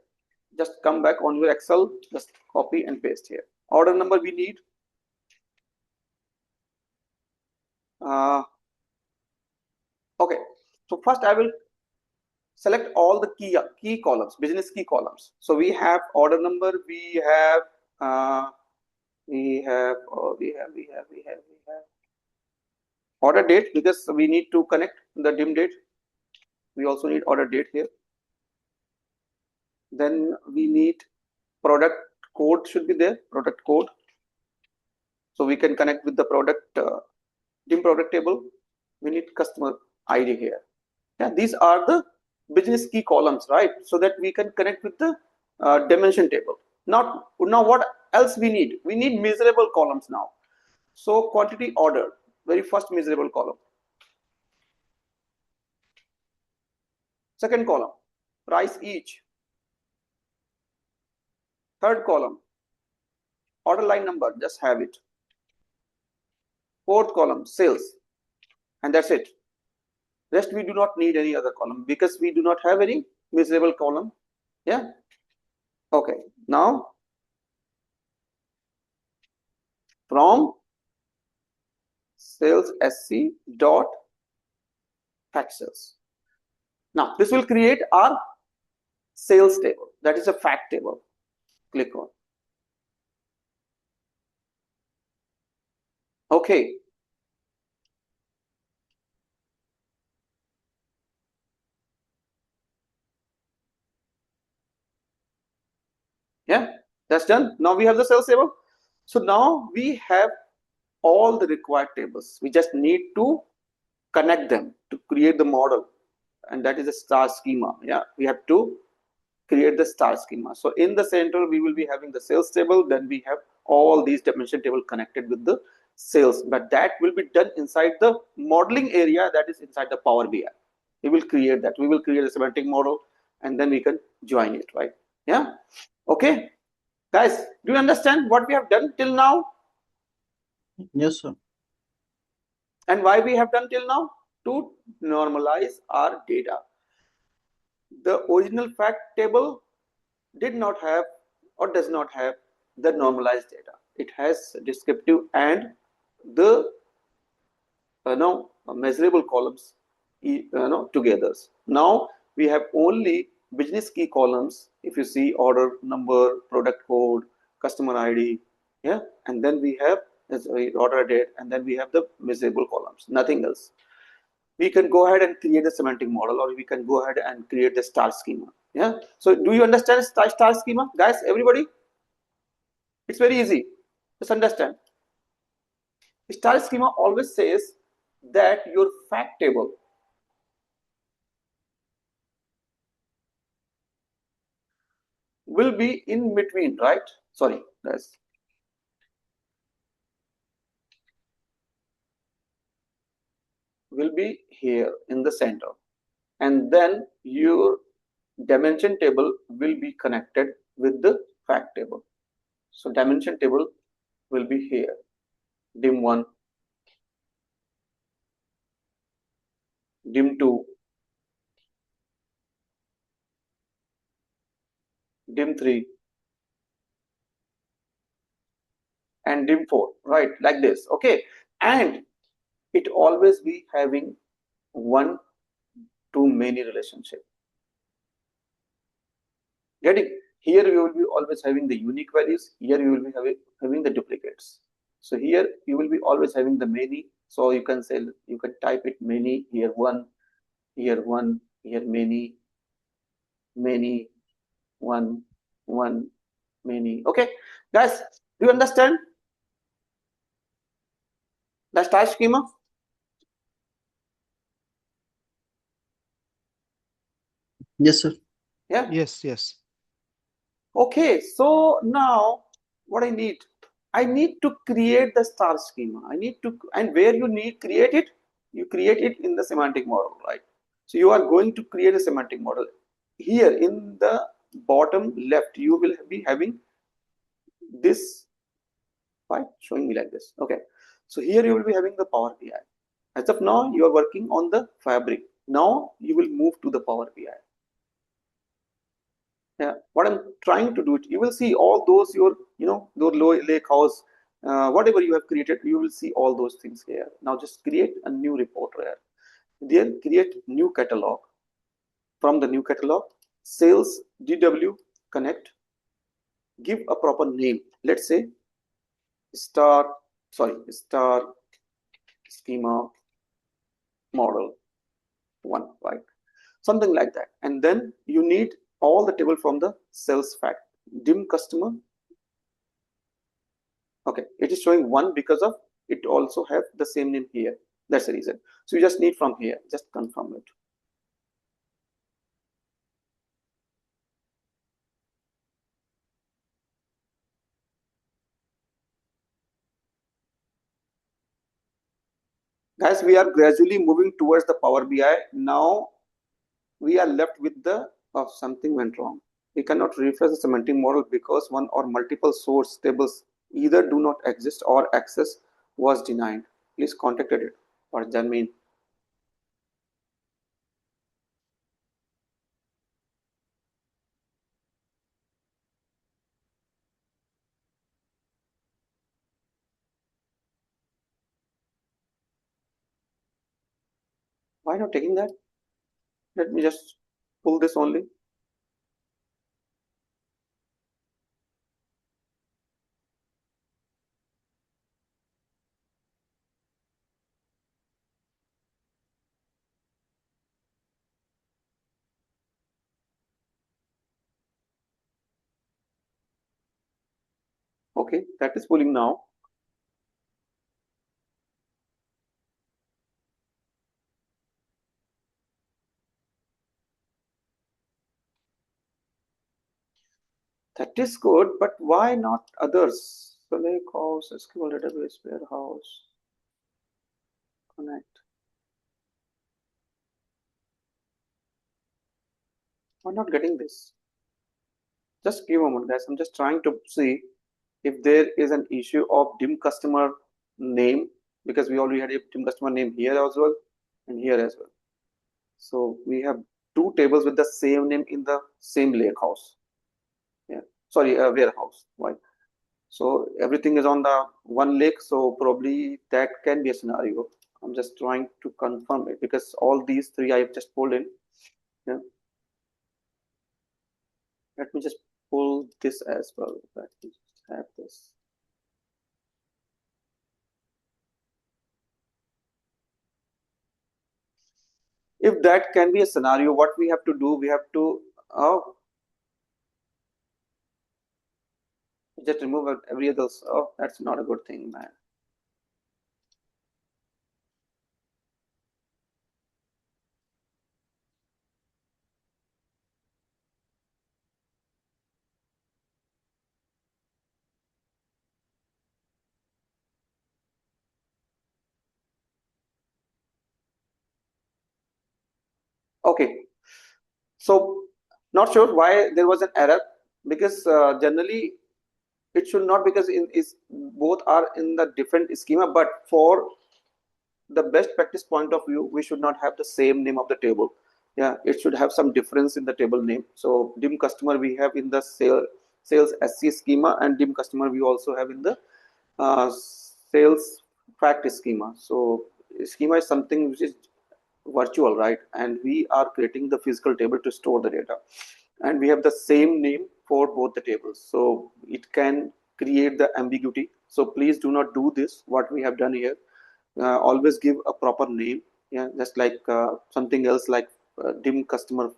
Just come back on your Excel, just copy and paste here. Order number we need. Okay, so first I will select all the key columns, business key columns. So we have order number, we have order date, because we need to connect the dim date. We also need order date here. Then we need product code should be there, product code. So we can connect with the product dim product table. We need customer ID here. Yeah, these are the business key columns, right? So that we can connect with the dimension table. Now what else we need? We need measurable columns now. So quantity order, very first measurable column. Second column, price each. Third column, order line number, just have it. Fourth column, sales, and that's it. Rest we do not need any other column because we do not have any measurable column. Yeah. Okay. Now from sales SC dot fact sales. Now this will create our sales table. That is a fact table. Click on. Okay. Yeah, that's done. Now we have the sales table. So now we have all the required tables. We just need to connect them to create the model, and that is a star schema. Yeah, we have to create the star schema. So in the center we will be having the sales table, then we have all these dimension table connected with the sales, but that will be done inside the modeling area, that is inside the Power BI. We will create that. We will create a semantic model and then we can join it, right? Yeah. Okay, guys, do you understand what we have done till now? Yes, sir. And why we have done till now? To normalize our data. The original fact table did not have or does not have the normalized data. It has descriptive and the measurable columns together. Now we have only business key columns. If you see order number, product code, customer ID, yeah, and then we have order date, and then we have the measurable columns, nothing else. We can go ahead and create a semantic model, or we can go ahead and create the star schema. Yeah. So do you understand star schema, guys? Everybody? It's very easy. Just understand. Star schema always says that your fact table will be in between, right? Sorry, guys. Will be here in the center, and then your dimension table will be connected with the fact table. So dimension table will be here, dim 1, dim 2, dim3 and dim4, right, like this. Okay, and it always be having one to many relationship. Getting here, you will be always having the unique values. Here you will be having the duplicates. So here you will be always having the many. So you can say, you can type it many, here one, here many, many, one, many. Okay, guys, do you understand the star schema? Yes, sir. Yeah. Yes, yes. Okay, so now what I need to create the star schema. I need to, and where you need create it, you create it in the semantic model, right? So you are going to create a semantic model. Here in the bottom left, you will be having this, right? Showing me like this. Okay, so here you will be having the Power BI. As of now, you are working on the fabric. Now you will move to the Power BI. Yeah, what I'm trying to do it, you will see all those your, those low lake house, whatever you have created, you will see all those things here. Now just create a new report here. Then create new catalog. From the new catalog, sales DW connect. Give a proper name. Let's say star schema model 1, right? Something like that. And then you need all the table from the sales fact. Dim customer. Okay, it is showing 1 because of it also have the same name here. That's the reason. So you just need from here, just confirm it. Guys, we are gradually moving towards the Power BI. Now we are left with the something went wrong. We cannot refresh the semantic model because one or multiple source tables either do not exist or access was denied. Please contact it. What does that mean? Why not taking that? Let me just pull this only. Okay, that is pulling now. That is good, but why not others? So lake house, SQL database, warehouse, connect. I'm not getting this. Just give a moment, guys. I'm just trying to see if there is an issue of dim customer name, because we already had a dim customer name here as well and here as well. So we have two tables with the same name in the same lake house. Yeah, sorry, warehouse. Why? So everything is on the one lake. So probably that can be a scenario. I'm just trying to confirm it because all these three I have just pulled in. Yeah. Let me just pull this as well. Let me just have this. If that can be a scenario, what we have to do, we have to just remove every other. Oh, that's not a good thing, man. Okay, so not sure why there was an error, because generally it should not, because is both are in the different schema, but for the best practice point of view, we should not have the same name of the table. Yeah, it should have some difference in the table name. So dim customer we have in the sales SC schema, and dim customer we also have in the sales fact schema. So schema is something which is virtual, right? And we are creating the physical table to store the data, and we have the same name for both the tables, so it can create the ambiguity. So please do not do this what we have done here. Always give a proper name. Yeah, just like something else like dim customer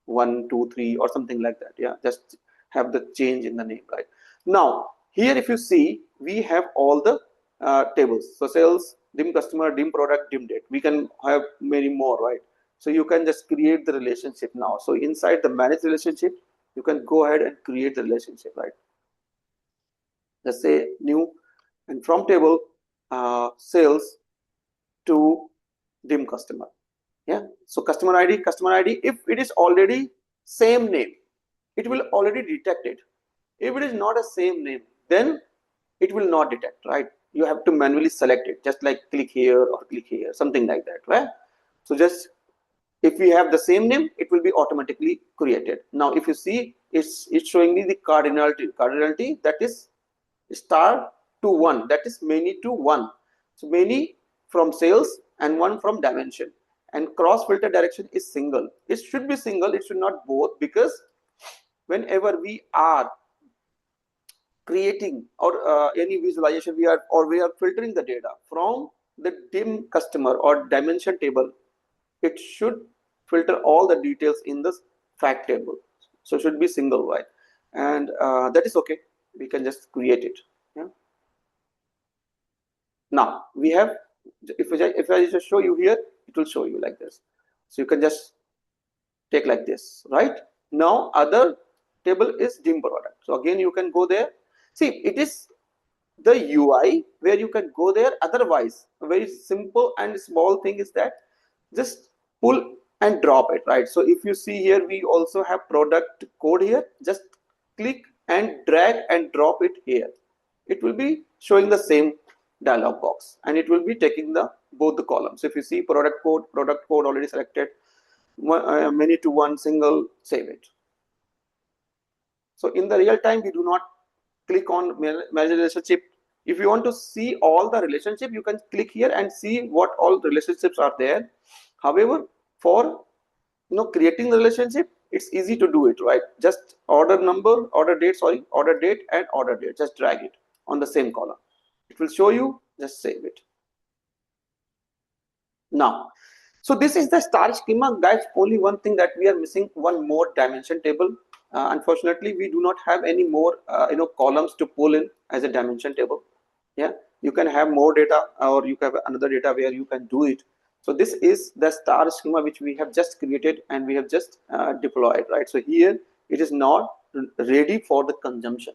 1 2 3 or something like that. Yeah, just have the change in the name. Right now here if you see, we have all the tables. So sales, dim customer, dim product, dim date. We can have many more, right? So you can just create the relationship now. So inside the manage relationship, you can go ahead and create the relationship, right? Let's say new, and from table sales to dim customer. Yeah, so customer id, if it is already same name, it will already detect it. If it is not a same name, then it will not detect, right? You have to manually select it, just like click here or click here, something like that, right? So just if we have the same name, it will be automatically created. Now if you see, it's showing me the cardinality, that is star to 1, that is many to 1. So many from sales and 1 from dimension, and cross filter direction is single. It should be single, it should not both, because whenever we are creating or any visualization, we are filtering the data from the dim customer or dimension table, it should filter all the details in this fact table. So it should be single, right? And that is okay, we can just create it. Yeah. Now we have, if I just show you here, it will show you like this. So you can just take like this, right? Now other table is dim product. So again you can go there. See, it is the UI where you can go there. Otherwise, a very simple and small thing is that just pull and drop it, right? So if you see here, we also have product code here. Just click and drag and drop it here. It will be showing the same dialog box, and it will be taking the both the columns. If you see product code already selected, many to 1, single, save it. So in the real time, we do not click on manage relationship. If you want to see all the relationship, you can click here and see what all relationships are there. However, for creating the relationship, it's easy to do it, right? Just order date, and order date. Just drag it on the same column. It will show you. Just save it. Now, so this is the star schema, guys. Only one thing that we are missing, one more dimension table. Unfortunately, we do not have any more columns to pull in as a dimension table. Yeah, you can have more data, or you have another data where you can do it. So this is the star schema which we have just created and we have just deployed, right? So here it is not ready for the consumption.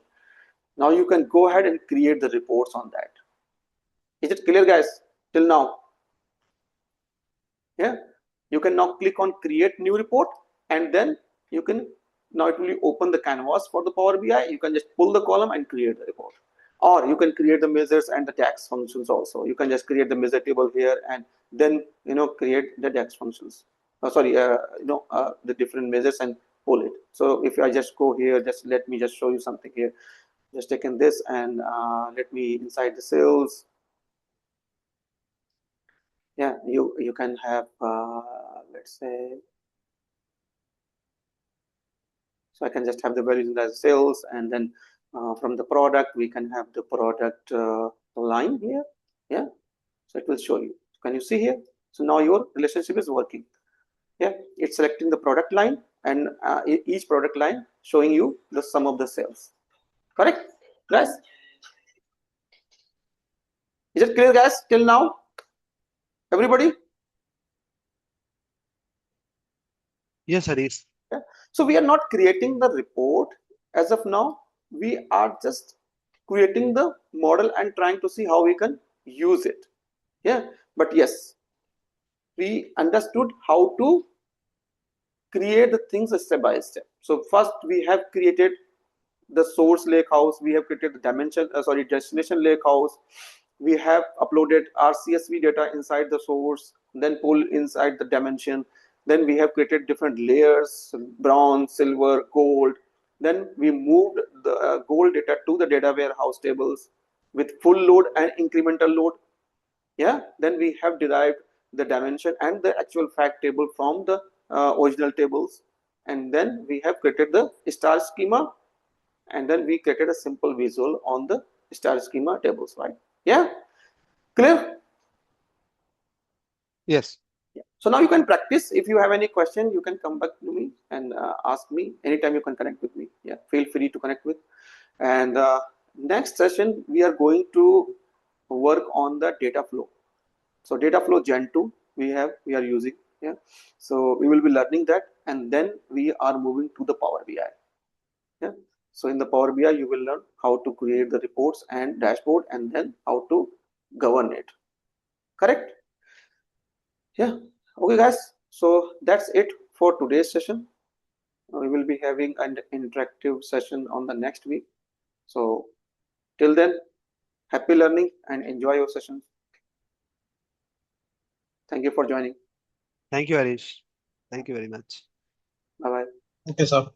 Now you can go ahead and create the reports on that. Is it clear, guys, till now? Yeah, you can now click on create new report, and then you can, now it will open the canvas for the Power BI. You can just pull the column and create the report, or you can create the measures and the DAX functions also. You can just create the measure table here and then create the DAX functions. The different measures and pull it. So if I just go here, just let me just show you something here. Just taken this and let me inside the sales. Yeah, you can have let's say, so I can just have the values in the sales, and then from the product we can have the product line here. Yeah, so it will show you. Can you see here? So now your relationship is working. Yeah, it's selecting the product line, and each product line showing you the sum of the sales. Correct, guys? Is it clear, guys, till now? Everybody? Yes, Harish. Yeah. So we are not creating the report as of now. We are just creating the model and trying to see how we can use it. Yeah, but yes, we understood how to create the things step by step. So first we have created the source lakehouse, we have created the destination lakehouse, we have uploaded our CSV data inside the source, then pull inside the dimension, Then we have created different layers, bronze, silver, gold. Then we moved the gold data to the data warehouse tables with full load and incremental load. Yeah, then we have derived the dimension and the actual fact table from the original tables, and then we have created the star schema, and then we created a simple visual on the star schema tables, right? Yeah, clear? Yes. Yeah. So now you can practice. If you have any question, you can come back to me and ask me anytime. You can connect with me. Yeah, feel free to connect with. And next session we are going to work on the data flow. So data flow Gen 2 we are using. Yeah, so we will be learning that, and then we are moving to the Power BI. Yeah, so in the Power BI you will learn how to create the reports and dashboard, and then how to govern it. Correct? Yeah. Okay, guys. So that's it for today's session. We will be having an interactive session on the next week. So till then, happy learning and enjoy your sessions. Thank you for joining. Thank you, Harish. Thank you very much. Bye bye. Okay, sir.